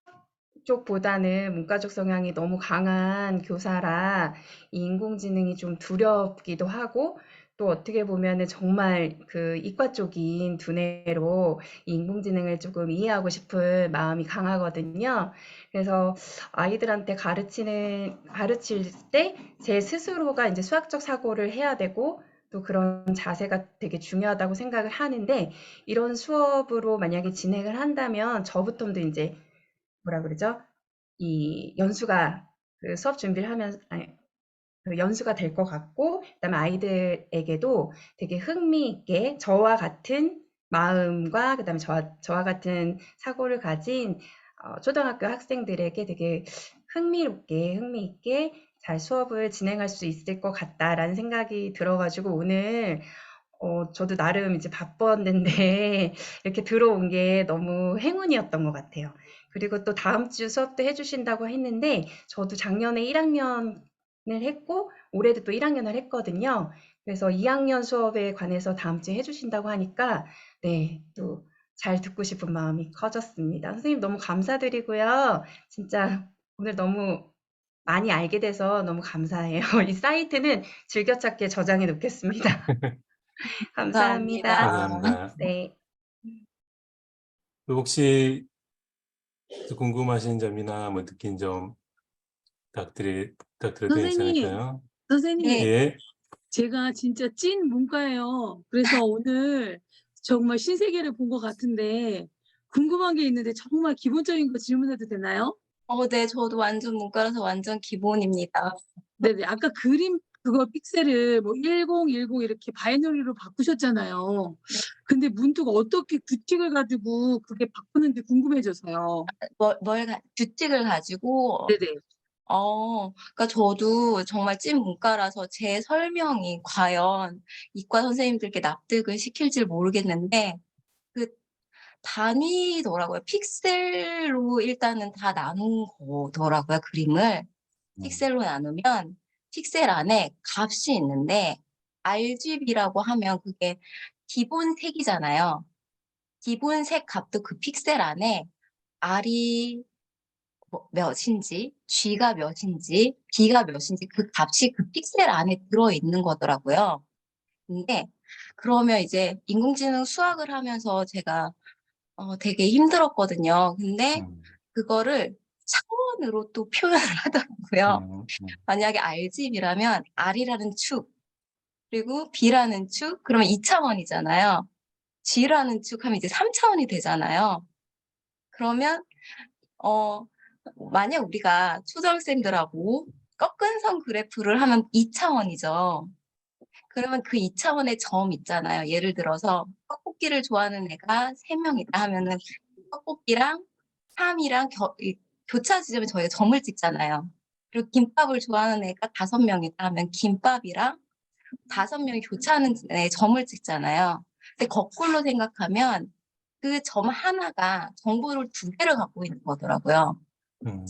쪽보다는 문과적 성향이 너무 강한 교사라 이 인공지능이 좀 두렵기도 하고 또 어떻게 보면은 정말 그 이과 쪽인 두뇌로 이 인공지능을 조금 이해하고 싶은 마음이 강하거든요. 그래서 아이들한테 가르칠 때 제 스스로가 이제 수학적 사고를 해야 되고 또 그런 자세가 되게 중요하다고 생각을 하는데 이런 수업으로 만약에 진행을 한다면 저부터도 이제 뭐라 그러죠? 이 연수가 그 수업 준비를 하면서 그 연수가 될 것 같고 그다음에 아이들에게도 되게 흥미있게 저와 같은 마음과 그다음에 저와 같은 사고를 가진 초등학교 학생들에게 되게 흥미있게 잘 수업을 진행할 수 있을 것 같다라는 생각이 들어가지고 오늘 저도 나름 이제 바빴는데 이렇게 들어온 게 너무 행운이었던 것 같아요. 그리고 또 다음 주 수업도 해주신다고 했는데 저도 작년에 1학년을 했고 올해도 또 1학년을 했거든요. 그래서 2학년 수업에 관해서 다음 주에 해주신다고 하니까 네, 또 잘 듣고 싶은 마음이 커졌습니다. 선생님 너무 감사드리고요. 진짜 오늘 너무 많이 알게 돼서 너무 감사해요. 이 사이트는 즐겨찾기에 저장해 놓겠습니다. 감사합니다. 감사합니다. 네. 혹시 궁금하신 점이나 뭐 느낀 점 부탁드려도 선생님, 괜찮을까요? 선생님, 네. 예. 제가 진짜 찐 문과예요. 그래서 오늘 정말 신세계를 본 것 같은데 궁금한 게 있는데 정말 기본적인 거 질문해도 되나요? 네, 저도 완전 문과라서 완전 기본입니다. 네네. 아까 그림 그거 픽셀을 뭐 1010 이렇게 바이너리로 바꾸셨잖아요. 네. 근데 문득 어떻게 규칙을 가지고 그게 바꾸는지 궁금해져서요. 규칙을 가지고, 네네. 그러니까 저도 정말 찐 문과라서 제 설명이 과연 이과 선생님들께 납득을 시킬지 모르겠는데, 그 단위더라고요. 픽셀로 일단은 다 나눈 거더라고요, 그림을. 픽셀로 나누면 픽셀 안에 값이 있는데 RGB라고 하면 그게 기본 색이잖아요. 기본 색 값도 그 픽셀 안에 R이 몇인지, G가 몇인지, B가 몇인지 그 값이 그 픽셀 안에 들어있는 거더라고요. 근데 그러면 이제 인공지능 수학을 하면서 제가 되게 힘들었거든요. 근데 그거를 차원으로 또 표현을 하더라고요. 만약에 RGB라면 R이라는 축, 그리고 B라는 축, 그러면 2차원이잖아요. G라는 축 하면 이제 3차원이 되잖아요. 그러면, 만약 우리가 초등학생들하고 꺾은 선 그래프를 하면 2차원이죠. 그러면 그 2차원의 점 있잖아요. 예를 들어서 떡볶이를 좋아하는 애가 3명이다 하면은 떡볶이랑 3이랑 교차 지점에 저희가 점을 찍잖아요. 그리고 김밥을 좋아하는 애가 5명이다 하면 김밥이랑 5명이 교차하는 데 점을 찍잖아요. 근데 거꾸로 생각하면 그 점 하나가 정보를 2개를 갖고 있는 거더라고요.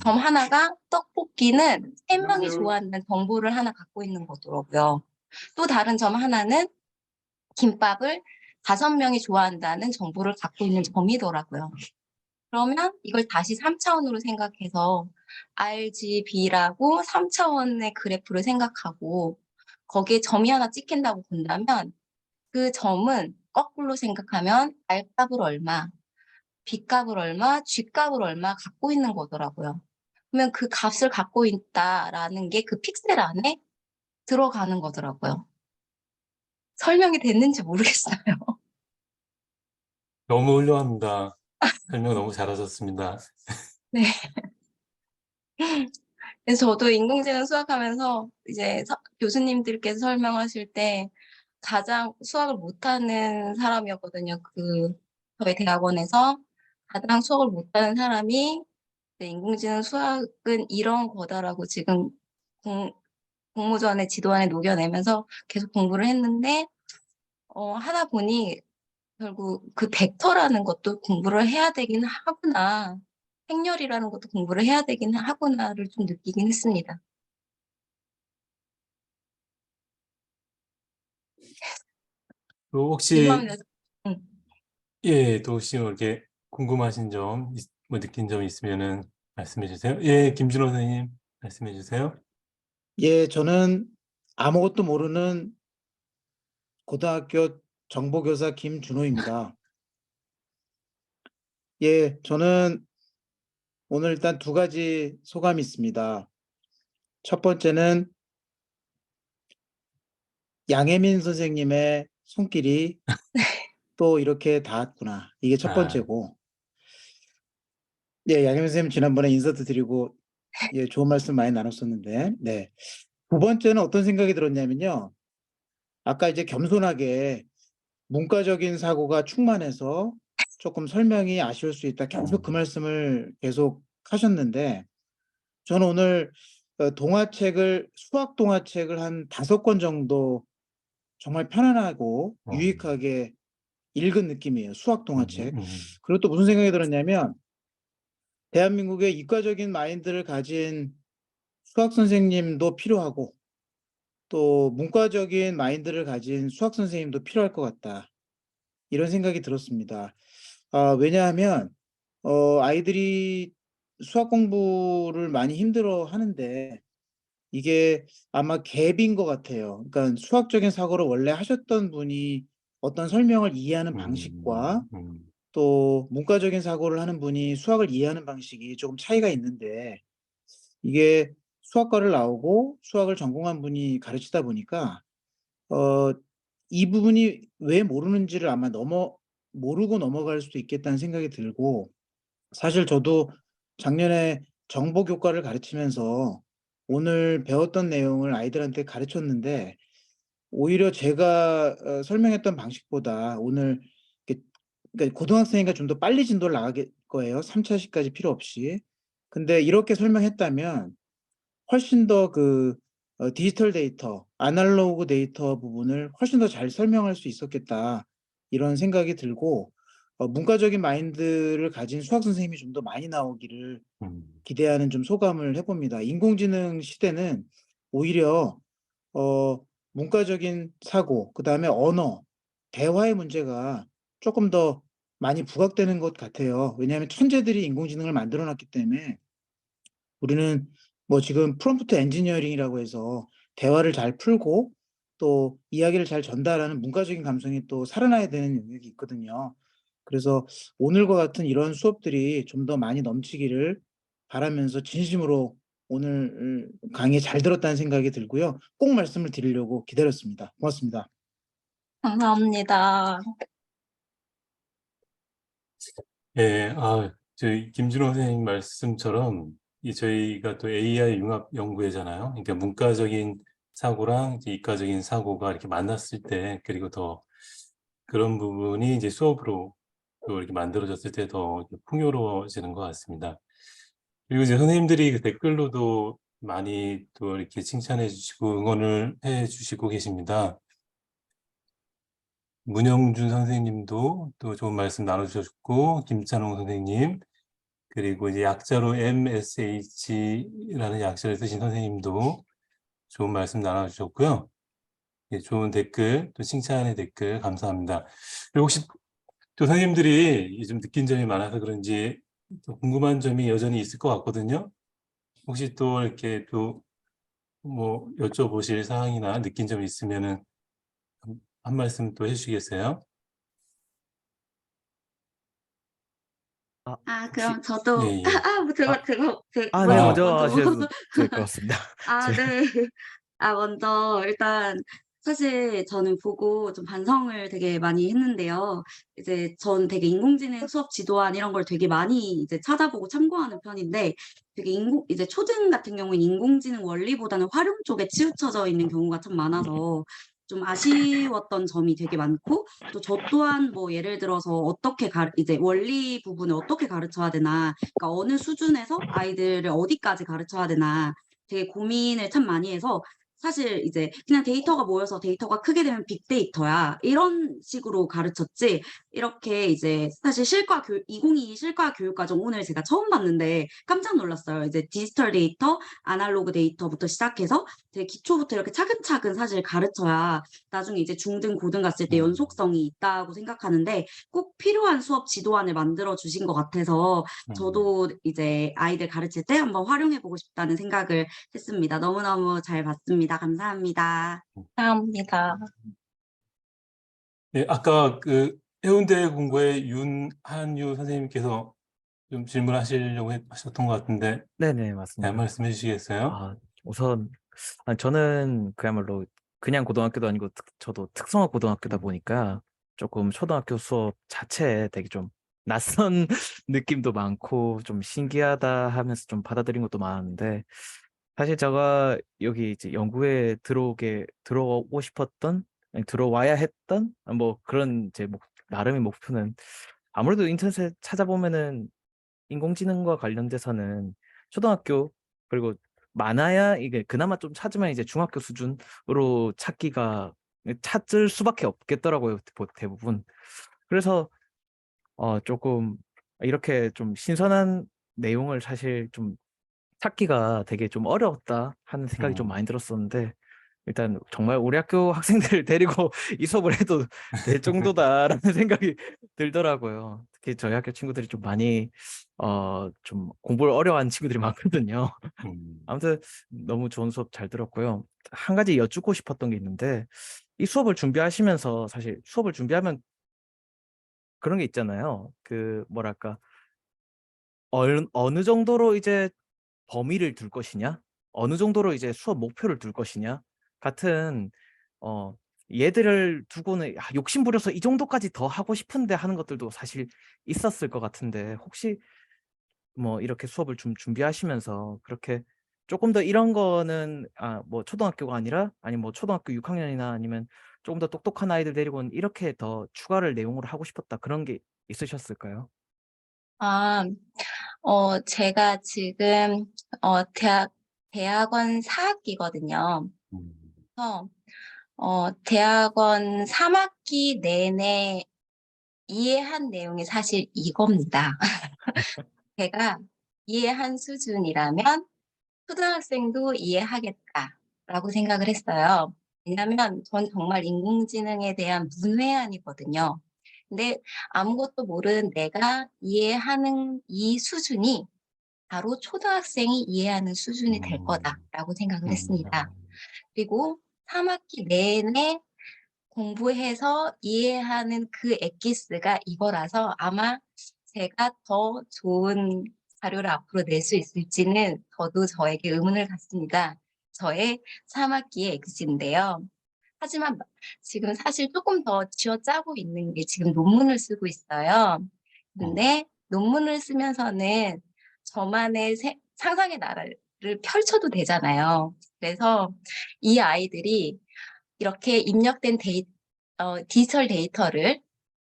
점 하나가 떡볶이는 3명이 좋아한다는 정보를 하나 갖고 있는 거더라고요. 또 다른 점 하나는 김밥을 5명이 좋아한다는 정보를 갖고 있는 점이더라고요. 그러면 이걸 다시 3차원으로 생각해서 RGB라고 3차원의 그래프를 생각하고 거기에 점이 하나 찍힌다고 본다면 그 점은 거꾸로 생각하면 R값을 얼마, B값을 얼마, G값을 얼마 갖고 있는 거더라고요. 그러면 그 값을 갖고 있다라는 게 그 픽셀 안에 들어가는 거더라고요. 설명이 됐는지 모르겠어요. 너무 훌륭합니다. 설명 너무 잘하셨습니다. 네. 그래서 저도 인공지능 수학하면서 이제 교수님들께서 설명하실 때 가장 수학을 못하는 사람이었거든요. 저희 대학원에서 가장 수학을 못하는 사람이 인공지능 수학은 이런 거다라고 지금 공모전에 지도안에 녹여내면서 계속 공부를 했는데 하다 보니 결국 그 벡터라는 것도 공부를 해야 되긴 하구나. 행렬이라는 것도 공부를 해야 되긴 하구나를 좀 느끼긴 했습니다. 또 혹시 죄송합니다. 예, 또 혹시 뭐 이렇게 궁금하신 점, 뭐 느낀 점 있으면은 말씀해 주세요. 예, 김준호 선생님 말씀해 주세요. 예, 저는 아무것도 모르는 고등학교 정보교사 김준호입니다. 예, 저는 오늘 일단 2가지 소감이 있습니다. 첫 번째는 양혜민 선생님의 손길이 또 이렇게 닿았구나. 이게 첫 아. 번째고. 예, 양혜민 선생님 지난번에 인사도 드리고 예, 좋은 말씀 많이 나눴었는데, 네. 2번째는 어떤 생각이 들었냐면요. 아까 이제 겸손하게 문과적인 사고가 충만해서 조금 설명이 아쉬울 수 있다. 계속 그 말씀을 계속 하셨는데, 저는 오늘 수학 동화책을 한 5권 정도 정말 편안하고 유익하게 읽은 느낌이에요. 수학 동화책. 그리고 또 무슨 생각이 들었냐면, 대한민국의 이과적인 마인드를 가진 수학 선생님도 필요하고, 또 문과적인 마인드를 가진 수학 선생님도 필요할 것 같다. 이런 생각이 들었습니다. 왜냐하면 아이들이 수학 공부를 많이 힘들어 하는데 이게 아마 갭인 것 같아요. 그러니까 수학적인 사고를 원래 하셨던 분이 어떤 설명을 이해하는 방식과 또 문과적인 사고를 하는 분이 수학을 이해하는 방식이 조금 차이가 있는데, 이게 수학과를 나오고 수학을 전공한 분이 가르치다 보니까 이 부분이 왜 모르는지를 아마 모르고 넘어갈 수도 있겠다는 생각이 들고, 사실 저도 작년에 정보교과를 가르치면서 오늘 배웠던 내용을 아이들한테 가르쳤는데, 오히려 제가 설명했던 방식보다 오늘 그러니까 고등학생이니까 좀 더 빨리 진도를 나갈 거예요, 3차 시까지 필요 없이. 근데 이렇게 설명했다면 훨씬 더 디지털 데이터, 아날로그 데이터 부분을 훨씬 더 잘 설명할 수 있었겠다. 이런 생각이 들고, 문과적인 마인드를 가진 수학 선생님이 좀 더 많이 나오기를 기대하는 좀 소감을 해 봅니다. 인공지능 시대는 오히려 문과적인 사고, 그다음에 언어, 대화의 문제가 조금 더 많이 부각되는 것 같아요. 왜냐하면 천재들이 인공지능을 만들어 놨기 때문에 우리는 뭐 지금 프롬프트 엔지니어링이라고 해서 대화를 잘 풀고 또 이야기를 잘 전달하는 문과적인 감성이 또 살아나야 되는 영역이 있거든요. 그래서 오늘과 같은 이런 수업들이 좀 더 많이 넘치기를 바라면서 진심으로 오늘 강의 잘 들었다는 생각이 들고요. 꼭 말씀을 드리려고 기다렸습니다. 고맙습니다. 감사합니다. 예, 저희 김준호 선생님 말씀처럼 저희가 또 AI 융합 연구회잖아요. 그러니까 문과적인 사고랑 이제 이과적인 사고가 이렇게 만났을 때, 그리고 더 그런 부분이 이제 수업으로 또 이렇게 만들어졌을 때 더 풍요로워지는 것 같습니다. 그리고 이제 선생님들이 그 댓글로도 많이 또 이렇게 칭찬해 주시고 응원을 해 주시고 계십니다. 문영준 선생님도 또 좋은 말씀 나눠주셨고, 김찬홍 선생님, 그리고 이제 약자로 MSH라는 약자를 쓰신 선생님도 좋은 말씀 나눠주셨고요. 예, 좋은 댓글, 또 칭찬의 댓글 감사합니다. 그리고 혹시 또 선생님들이 좀 느낀 점이 많아서 그런지 또 궁금한 점이 여전히 있을 것 같거든요. 혹시 또 이렇게 또 뭐 여쭤보실 사항이나 느낀 점 있으면은 한 말씀 또 해주시겠어요? 아, 혹시 그럼 저도, 예, 예. 뭐, 네, 뭐요? 먼저 먼저, 하셔도 될 것 같습니다. 아, 제가 네. 먼저, 일단, 사실 저는 보고 좀 반성을 되게 많이 했는데요. 이제 전 되게 인공지능 수업 지도안 이런 걸 되게 많이 이제 찾아보고 참고하는 편인데, 되게 이제 초등 같은 경우는 인공지능 원리보다는 활용 쪽에 치우쳐져 있는 경우가 참 많아서 좀 아쉬웠던 점이 되게 많고, 또 저 또한 뭐 예를 들어서 이제 원리 부분을 어떻게 가르쳐야 되나, 그러니까 어느 수준에서 아이들을 어디까지 가르쳐야 되나, 되게 고민을 참 많이 해서 사실 이제 그냥 데이터가 모여서 데이터가 크게 되면 빅데이터야 이런 식으로 가르쳤지 이렇게 이제 사실 2022 실과 교육과정 오늘 제가 처음 봤는데 깜짝 놀랐어요. 이제 디지털 데이터, 아날로그 데이터부터 시작해서 되게 기초부터 이렇게 차근차근 사실 가르쳐야 나중에 이제 중등, 고등 갔을 때 연속성이 있다고 생각하는데 꼭 필요한 수업 지도안을 만들어 주신 것 같아서 저도 이제 아이들 가르칠 때 한번 활용해보고 싶다는 생각을 했습니다. 너무너무 잘 봤습니다. 감사합니다. 감사합니다. 네, 아까 그 해운대 공고의 윤한유 선생님께서 좀 질문하시려고 하셨던 것 같은데, 네네, 네, 한 맞습니다. 말씀 해주시겠어요? 우선 저는 그야말로 그냥 고등학교도 아니고 저도 특성화 고등학교다 보니까 조금 초등학교 수업 자체에 되게 좀 낯선 느낌도 많고 좀 신기하다 하면서 좀 받아들인 것도 많았는데, 사실 제가 여기 이제 영국에 들어오고 싶었던, 아니, 들어와야 했던 뭐 그런 제 나름의 목표는, 아무래도 인터넷에 찾아보면은 인공지능과 관련돼서는 초등학교, 그리고 많아야 이게 그나마 좀 찾으면 이제 중학교 수준으로 찾을 수밖에 없겠더라고요, 대부분. 그래서 조금 이렇게 좀 신선한 내용을 사실 좀 찾기가 되게 좀 어려웠다 하는 생각이 좀 음, 많이 들었었는데, 일단 정말 우리 학교 학생들을 데리고 이 수업을 해도 될 정도다라는 생각이 들더라고요. 특히 저희 학교 친구들이 좀 많이 좀 공부를 어려워하는 친구들이 많거든요. 아무튼 너무 좋은 수업 잘 들었고요. 한 가지 여쭙고 싶었던 게 있는데, 이 수업을 준비하시면서 사실 수업을 준비하면 그런 게 있잖아요. 그 뭐랄까, 어느 정도로 이제 범위를 둘 것이냐, 어느 정도로 이제 수업 목표를 둘 것이냐 같은, 어 얘들을 두고는 욕심 부려서 이 정도까지 더 하고 싶은데 하는 것들도 사실 있었을 것 같은데, 혹시 뭐 이렇게 수업을 좀 준비하시면서 그렇게 조금 더 이런 거는 뭐 초등학교가 아니라, 아니 뭐 초등학교 6학년이나 아니면 조금 더 똑똑한 아이들 데리고는 이렇게 더 추가를 내용으로 하고 싶었다, 그런 게 있으셨을까요? 아, 제가 지금 대학원 4학기거든요. 그래서 대학원 3학기 내내 이해한 내용이 사실 이겁니다. 제가 이해한 수준이라면 초등학생도 이해하겠다라고 생각을 했어요. 왜냐하면 전 정말 인공지능에 대한 문외한이거든요. 근데 아무것도 모르는 내가 이해하는 이 수준이 바로 초등학생이 이해하는 수준이 될 거다라고 생각을 했습니다. 그리고 3학기 내내 공부해서 이해하는 그 엑기스가 이거라서 아마 제가 더 좋은 자료를 앞으로 낼 수 있을지는 저도 저에게 의문을 갖습니다. 저의 3학기의 엑시인데요. 하지만 지금 사실 조금 더 쥐어짜고 있는 게 지금 논문을 쓰고 있어요. 근데 논문을 쓰면서는 저만의 상상의 나라를 펼쳐도 되잖아요. 그래서 이 아이들이 이렇게 입력된 디지털 데이터를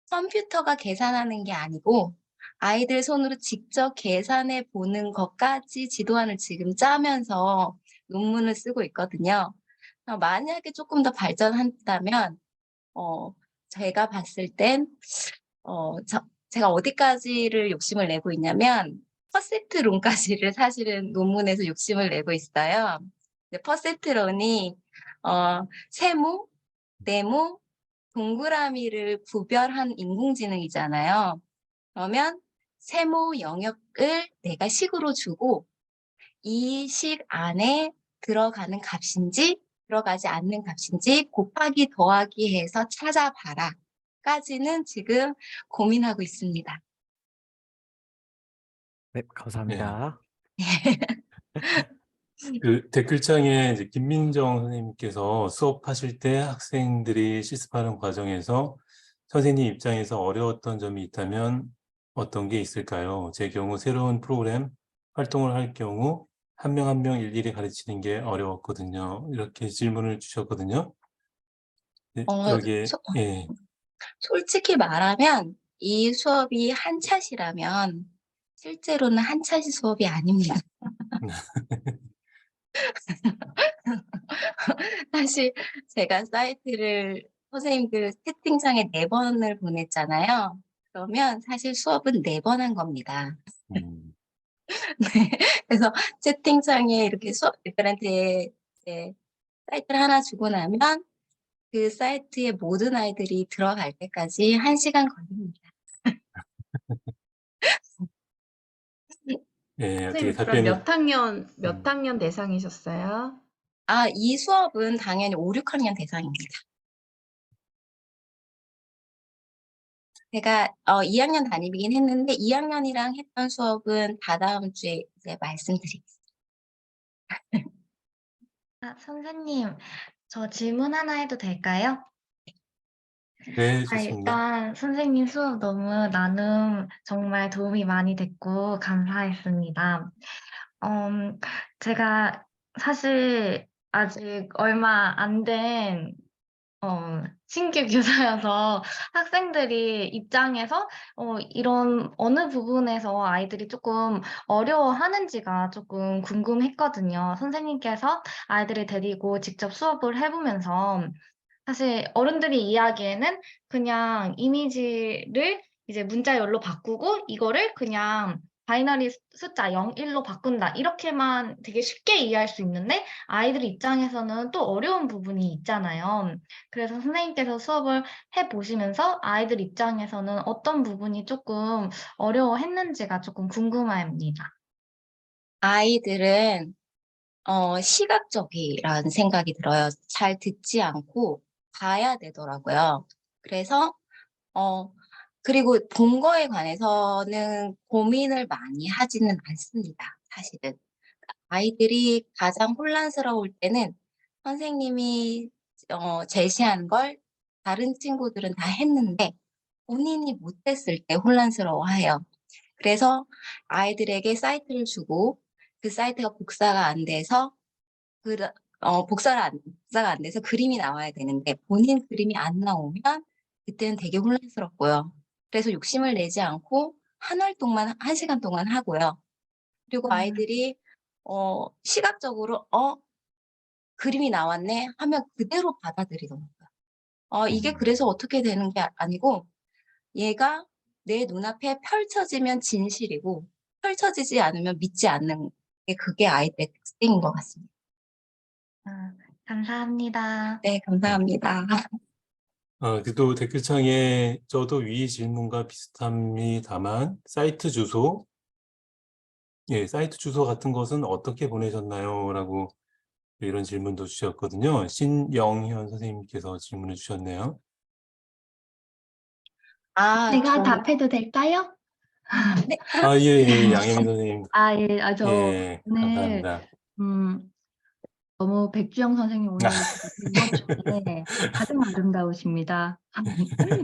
컴퓨터가 계산하는 게 아니고 아이들 손으로 직접 계산해 보는 것까지 지도안을 지금 짜면서 논문을 쓰고 있거든요. 만약에 조금 더 발전한다면, 제가 봤을 땐, 제가 어디까지를 욕심을 내고 있냐면, 퍼센트론까지를 사실은 논문에서 욕심을 내고 있어요. 퍼센트론이, 세모, 네모, 동그라미를 구별한 인공지능이잖아요. 그러면 세모 영역을 내가 식으로 주고 이 식 안에 들어가는 값인지 들어가지 않는 값인지 곱하기 더하기 해서 찾아봐라 까지는 지금 고민하고 있습니다. 네, 감사합니다. 그 댓글창에 이제 김민정 선생님께서 수업하실 때 학생들이 실습하는 과정에서 선생님 입장에서 어려웠던 점이 있다면 어떤 게 있을까요? 제 경우 새로운 프로그램 활동을 할 경우 한 명 한 명 일일이 가르치는 게 어려웠거든요. 이렇게 질문을 주셨거든요. 네, 어, 여기에 소- 예, 솔직히 말하면 이 수업이 한 찻이라면 실제로는 한 찻이 수업이 아닙니다. 사실 제가 사이트를 선생님들 채팅창에 4번을 보냈잖아요. 그러면 사실 수업은 4번 한 겁니다. 네. 그래서 채팅창에 이렇게 수업들한테 이제 사이트를 하나 주고 나면 그 사이트에 모든 아이들이 들어갈 때까지 1시간 걸립니다. 예, 어떻게 선생님, 그럼 답변이 몇 학년 대상이셨어요? 이 수업은 당연히 5, 6학년 대상입니다. 제가 2학년 담임이긴 했는데 2학년이랑 했던 수업은 다다음 주에 이제 말씀드리겠습니다. 선생님, 저 질문 하나 해도 될까요? 네, 좋습니다. 일단 선생님 수업 너무 나눔 정말 도움이 많이 됐고 감사했습니다. 제가 사실 아직 얼마 안 된 신규 교사여서 학생들이 입장에서 이런 어느 부분에서 아이들이 조금 어려워하는지가 조금 궁금했거든요. 선생님께서 아이들을 데리고 직접 수업을 해보면서 사실 어른들이 이야기에는 그냥 이미지를 이제 문자열로 바꾸고 이거를 그냥 바이너리 숫자 0, 1로 바꾼다. 이렇게만 되게 쉽게 이해할 수 있는데 아이들 입장에서는 또 어려운 부분이 있잖아요. 그래서 선생님께서 수업을 해보시면서 아이들 입장에서는 어떤 부분이 조금 어려워했는지가 조금 궁금합니다. 아이들은 시각적이라는 생각이 들어요. 잘 듣지 않고 봐야 되더라고요. 그래서 그리고 본 거에 관해서는 고민을 많이 하지는 않습니다. 사실은. 아이들이 가장 혼란스러울 때는 선생님이 제시한 걸 다른 친구들은 다 했는데 본인이 못했을 때 혼란스러워해요. 그래서 아이들에게 사이트를 주고 그 사이트가 복사가 안 돼서 복사가 안 돼서 그림이 나와야 되는데 본인 그림이 안 나오면 그때는 되게 혼란스럽고요. 그래서 욕심을 내지 않고 한 시간 동안 하고요. 그리고 아이들이 시각적으로 그림이 나왔네 하면 그대로 받아들이더라고요. 이게 그래서 어떻게 되는 게 아니고 얘가 내 눈앞에 펼쳐지면 진실이고 펼쳐지지 않으면 믿지 않는 게 그게 아이들의 특징인 것 같습니다. 감사합니다. 네, 감사합니다. 그래도 댓글창에 저도 위 질문과 비슷합니다만 사이트 주소 같은 것은 어떻게 보내셨나요? 라고 이런 질문도 주셨거든요. 신영현 선생님께서 질문을 주셨네요. 제가 답해도 될까요? 네. 예, 양혜민 선생님. 예, 저 예, 오늘 감사합니다. 너무 백주영 선생님 오늘 것 중에 가장 아름다우십니다.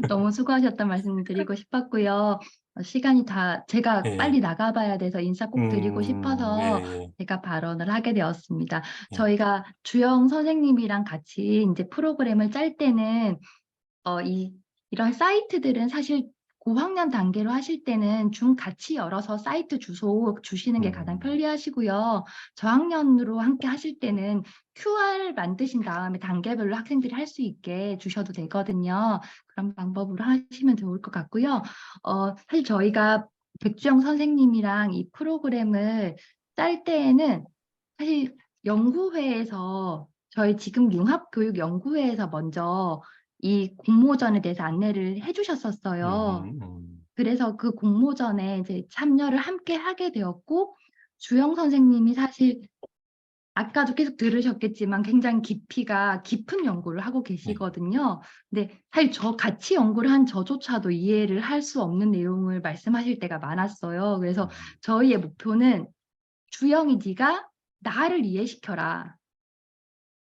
너무 수고하셨다는 말씀 드리고 싶었고요. 시간이 다 제가 예. 빨리 나가봐야 돼서 인사 꼭 드리고 싶어서 예. 제가 발언을 하게 되었습니다. 예. 저희가 주영 선생님이랑 같이 이제 프로그램을 짤 때는 이런 사이트들은 사실 고학년 단계로 하실 때는 중 같이 열어서 사이트 주소 주시는 게 가장 편리하시고요. 저학년으로 함께 하실 때는 QR 만드신 다음에 단계별로 학생들이 할 수 있게 주셔도 되거든요. 그런 방법으로 하시면 좋을 것 같고요. 사실 저희가 백주영 선생님이랑 이 프로그램을 짤 때에는 사실 연구회에서 저희 지금 융합교육연구회에서 먼저 이 공모전에 대해서 안내를 해주셨었어요. 그래서 그 공모전에 이제 참여를 함께 하게 되었고, 주영 선생님이 사실 아까도 계속 들으셨겠지만 굉장히 깊이가 깊은 연구를 하고 계시거든요. 근데 사실 저 같이 연구를 한 저조차도 이해를 할 수 없는 내용을 말씀하실 때가 많았어요. 그래서 저희의 목표는 주영이 네가 나를 이해시켜라.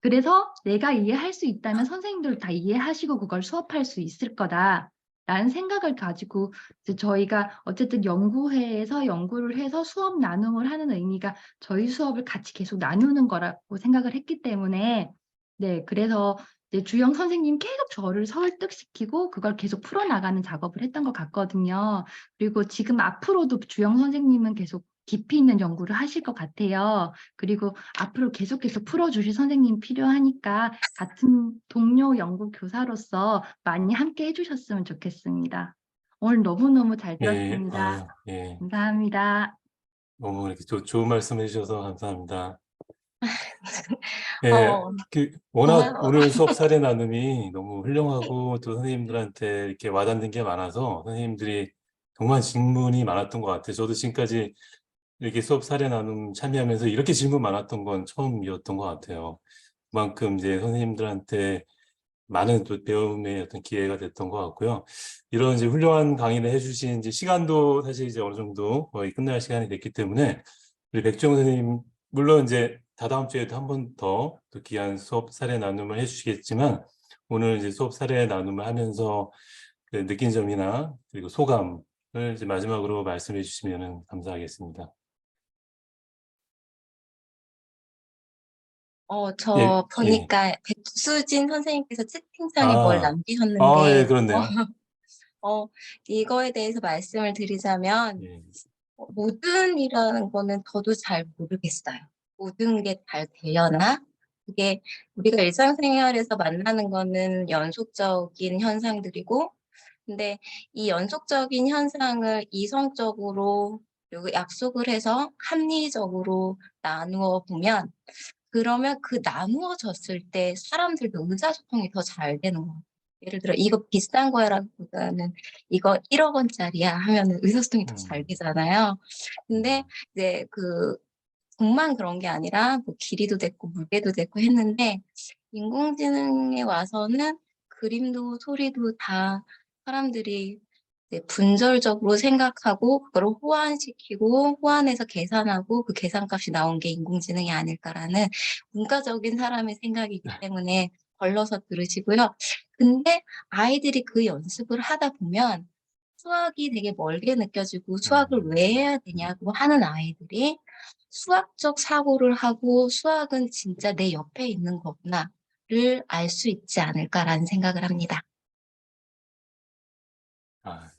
그래서 내가 이해할 수 있다면 선생님들 다 이해하시고 그걸 수업할 수 있을 거다라는 생각을 가지고 이제 저희가 어쨌든 연구회에서 연구를 해서 수업 나눔을 하는 의미가 저희 수업을 같이 계속 나누는 거라고 생각을 했기 때문에 네, 그래서 이제 주영 선생님 계속 저를 설득시키고 그걸 계속 풀어나가는 작업을 했던 것 같거든요. 그리고 지금 앞으로도 주영 선생님은 계속 깊이 있는 연구를 하실 것 같아요. 그리고 앞으로 계속 풀어주실 선생님 필요하니까 같은 동료 연구 교사로서 많이 함께 해주셨으면 좋겠습니다. 오늘 너무너무 잘 예, 들었습니다. 예. 감사합니다. 너무 이렇게 좋은 말씀 해주셔서 감사합니다. 예, 어, 워낙 고마워. 오늘 수업 사례 나눔이 너무 훌륭하고 또 선생님들한테 이렇게 와닿는 게 많아서 선생님들이 정말 질문이 많았던 것 같아요. 저도 지금까지 이렇게 수업 사례 나눔 참여하면서 이렇게 질문 많았던 건 처음이었던 것 같아요. 그만큼 이제 선생님들한테 많은 또 배움의 어떤 기회가 됐던 것 같고요. 이런 이제 훌륭한 강의를 해주신 이제 시간도 사실 이제 어느 정도 거의 끝날 시간이 됐기 때문에 우리 백주영 선생님 물론 이제 다다음 주에도 한 번 더 또 귀한 수업 사례 나눔을 해주시겠지만 오늘 이제 수업 사례 나눔을 하면서 그 느낀 점이나 그리고 소감을 이제 마지막으로 말씀해 주시면 감사하겠습니다. 어, 예, 저 예. 보니까 백수진 선생님께서 채팅창에 뭘 예, 남기셨는데, 그렇네요. 어, 이거에 대해서 말씀을 드리자면, 예. 모든이라는 거는 저도 잘 모르겠어요. 모든 게 잘 되려나? 그게 우리가 일상생활에서 만나는 거는 연속적인 현상들이고, 근데 이 연속적인 현상을 이성적으로 그리고 약속을 해서 합리적으로 나누어 보면, 그러면 그 나누어졌을 때 사람들도 의사소통이 더 잘 되는 거예요. 예를 들어 이거 비싼 거야라기보다는 이거 1억 원짜리야 하면은 의사소통이 더 잘 되잖아요. 근데 이제 그 돈만 그런 게 아니라 뭐 길이도 됐고 무게도 됐고 했는데 인공지능에 와서는 그림도 소리도 다 사람들이 이제 분절적으로 생각하고 그걸 호환시키고 호환해서 계산하고 그 계산값이 나온 게 인공지능이 아닐까라는 문과적인 사람의 생각이기 때문에 걸러서 들으시고요. 근데 아이들이 그 연습을 하다 보면 수학이 되게 멀게 느껴지고 수학을 왜 해야 되냐고 하는 아이들이 수학적 사고를 하고 수학은 진짜 내 옆에 있는 거구나를 알 수 있지 않을까라는 생각을 합니다. 아,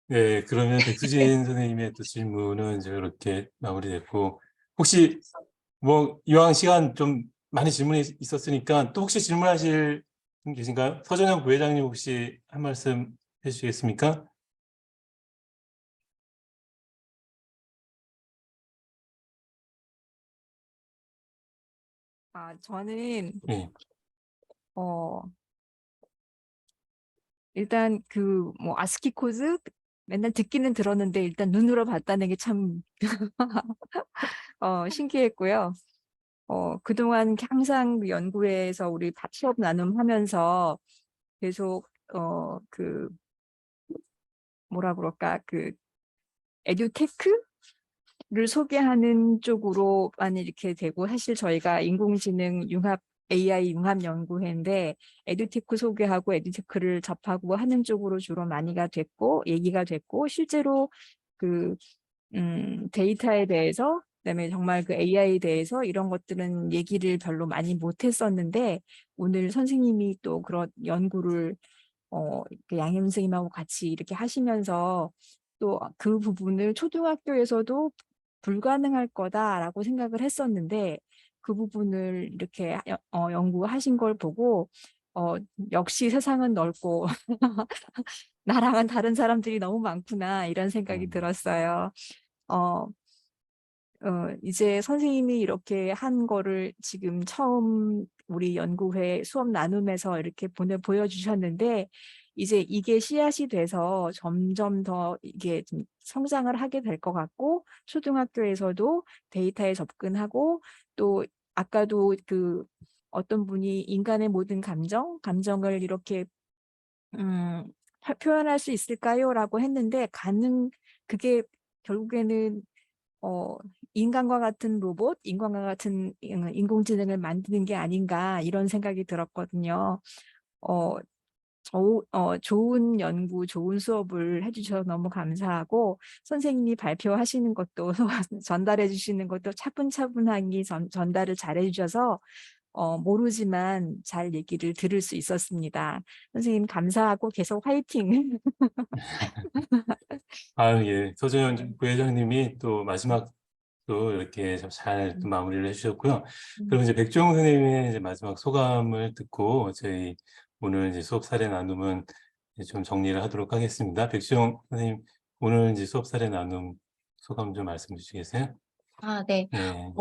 네, 그러면 백수진 선생님의 또 질문은 이제 이렇게 마무리됐고, 혹시 뭐 이왕 시간 좀 많이 질문이 있었으니까 또 혹시 질문하실 분 계신가요? 서정영 부회장님 혹시 한 말씀 해주시겠습니까? 저는 네. 어 일단 그 뭐 아스키 코드 맨날 듣기는 들었는데 일단 눈으로 봤다는 게 참 신기했고요. 그동안 항상 연구회에서 우리 수업 나눔하면서 계속 그 뭐라 그럴까 그 에듀테크를 소개하는 쪽으로 많이 이렇게 되고 사실 저희가 인공지능 융합 AI 융합 연구회인데 에듀테크 소개하고 에듀테크를 접하고 하는 쪽으로 주로 많이가 됐고 얘기가 됐고 실제로 그 데이터에 대해서 그다음에 정말 그 AI에 대해서 이런 것들은 얘기를 별로 많이 못했었는데 오늘 선생님이 또 그런 연구를 양현 선생님하고 같이 이렇게 하시면서 또 그 부분을 초등학교에서도 불가능할 거다라고 생각을 했었는데 그 부분을 이렇게 연구하신 걸 보고 역시 세상은 넓고 나랑은 다른 사람들이 너무 많구나 이런 생각이 들었어요. 어, 이제 선생님이 이렇게 한 거를 지금 처음 우리 연구회 수업 나눔에서 이렇게 보여주셨는데 이제 이게 씨앗이 돼서 점점 더 이게 좀 성장을 하게 될 것 같고 초등학교에서도 데이터에 접근하고 또 아까도 그 어떤 분이 인간의 모든 감정을 이렇게 표현할 수 있을까요? 라고 했는데 그게 결국에는 인간과 같은 로봇, 인간과 같은 인공지능을 만드는 게 아닌가 이런 생각이 들었거든요. 좋은 연구, 좋은 수업을 해주셔서 너무 감사하고 선생님이 발표하시는 것도 전달해 주시는 것도 차분차분하게 전달을 잘해 주셔서 모르지만 잘 얘기를 들을 수 있었습니다. 선생님 감사하고 계속 화이팅! 예. 서정현 부회장님이 또 마지막 또 이렇게 잘 또 마무리를 해주셨고요. 그럼 이제 백종원 선생님의 이제 마지막 소감을 듣고 저희 오늘 이제 수업 사례 나눔은 이제 좀 정리를 하도록 하겠습니다. 백종원 선생님, 오늘 이제 수업 사례 나눔 소감 좀 말씀 주시겠어요? 네. 네.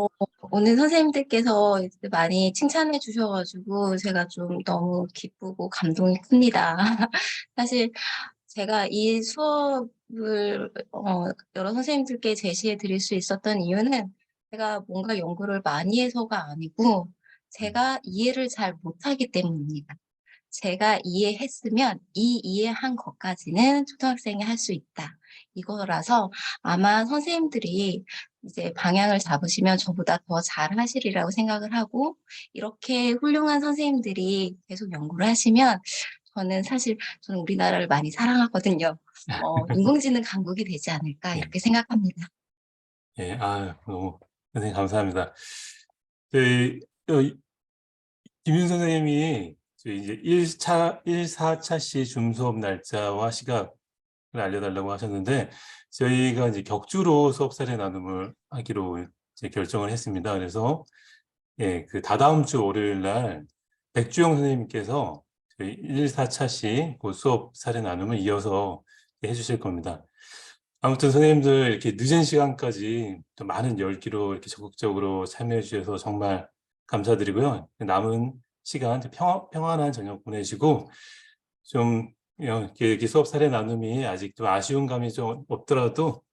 오늘 선생님들께서 이제 많이 칭찬해 주셔가지고 제가 좀 너무 기쁘고 감동이 큽니다. 사실 제가 이 수업을 여러 선생님들께 제시해 드릴 수 있었던 이유는 제가 뭔가 연구를 많이 해서가 아니고 제가 이해를 잘 못하기 때문입니다. 제가 이해했으면 이 이해한 것까지는 초등학생이 할 수 있다. 이거라서 아마 선생님들이 이제 방향을 잡으시면 저보다 더 잘하시리라고 생각을 하고 이렇게 훌륭한 선생님들이 계속 연구를 하시면 저는 우리나라를 많이 사랑하거든요. 인공지능 강국이 되지 않을까 네. 이렇게 생각합니다. 예, 너무 선생님 감사합니다. 저희 김윤 선생님이 저희 이제 1,4차 시 줌수업 날짜와 시각을 알려달라고 하셨는데 저희가 이제 격주로 수업 사례 나눔을 하기로 이제 결정을 했습니다. 그래서 그 다다음 주 월요일 날 백주영 선생님께서 저희 1,4차 시 그 수업 사례 나눔을 이어서 해주실 겁니다. 아무튼 선생님들 이렇게 늦은 시간까지 또 많은 열기로 이렇게 적극적으로 참여해 주셔서 정말 감사드리고요. 남은 시간 평안한 저녁 보내시고 좀 이렇게 수업 사례 나눔이 아직 좀 아쉬운 감이 좀 없더라도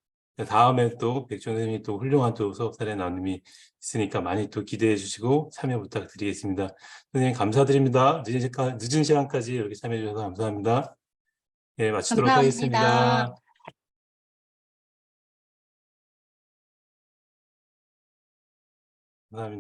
다음에 또 백준 선생님이 또 훌륭한 또 수업 사례 나눔이 있으니까 많이 또 기대해 주시고 참여 부탁드리겠습니다. 선생님 감사드립니다. 늦은 시간까지 이렇게 참여해 주셔서 감사합니다. 예, 마치도록 감사합니다. 하겠습니다. 감사합니다.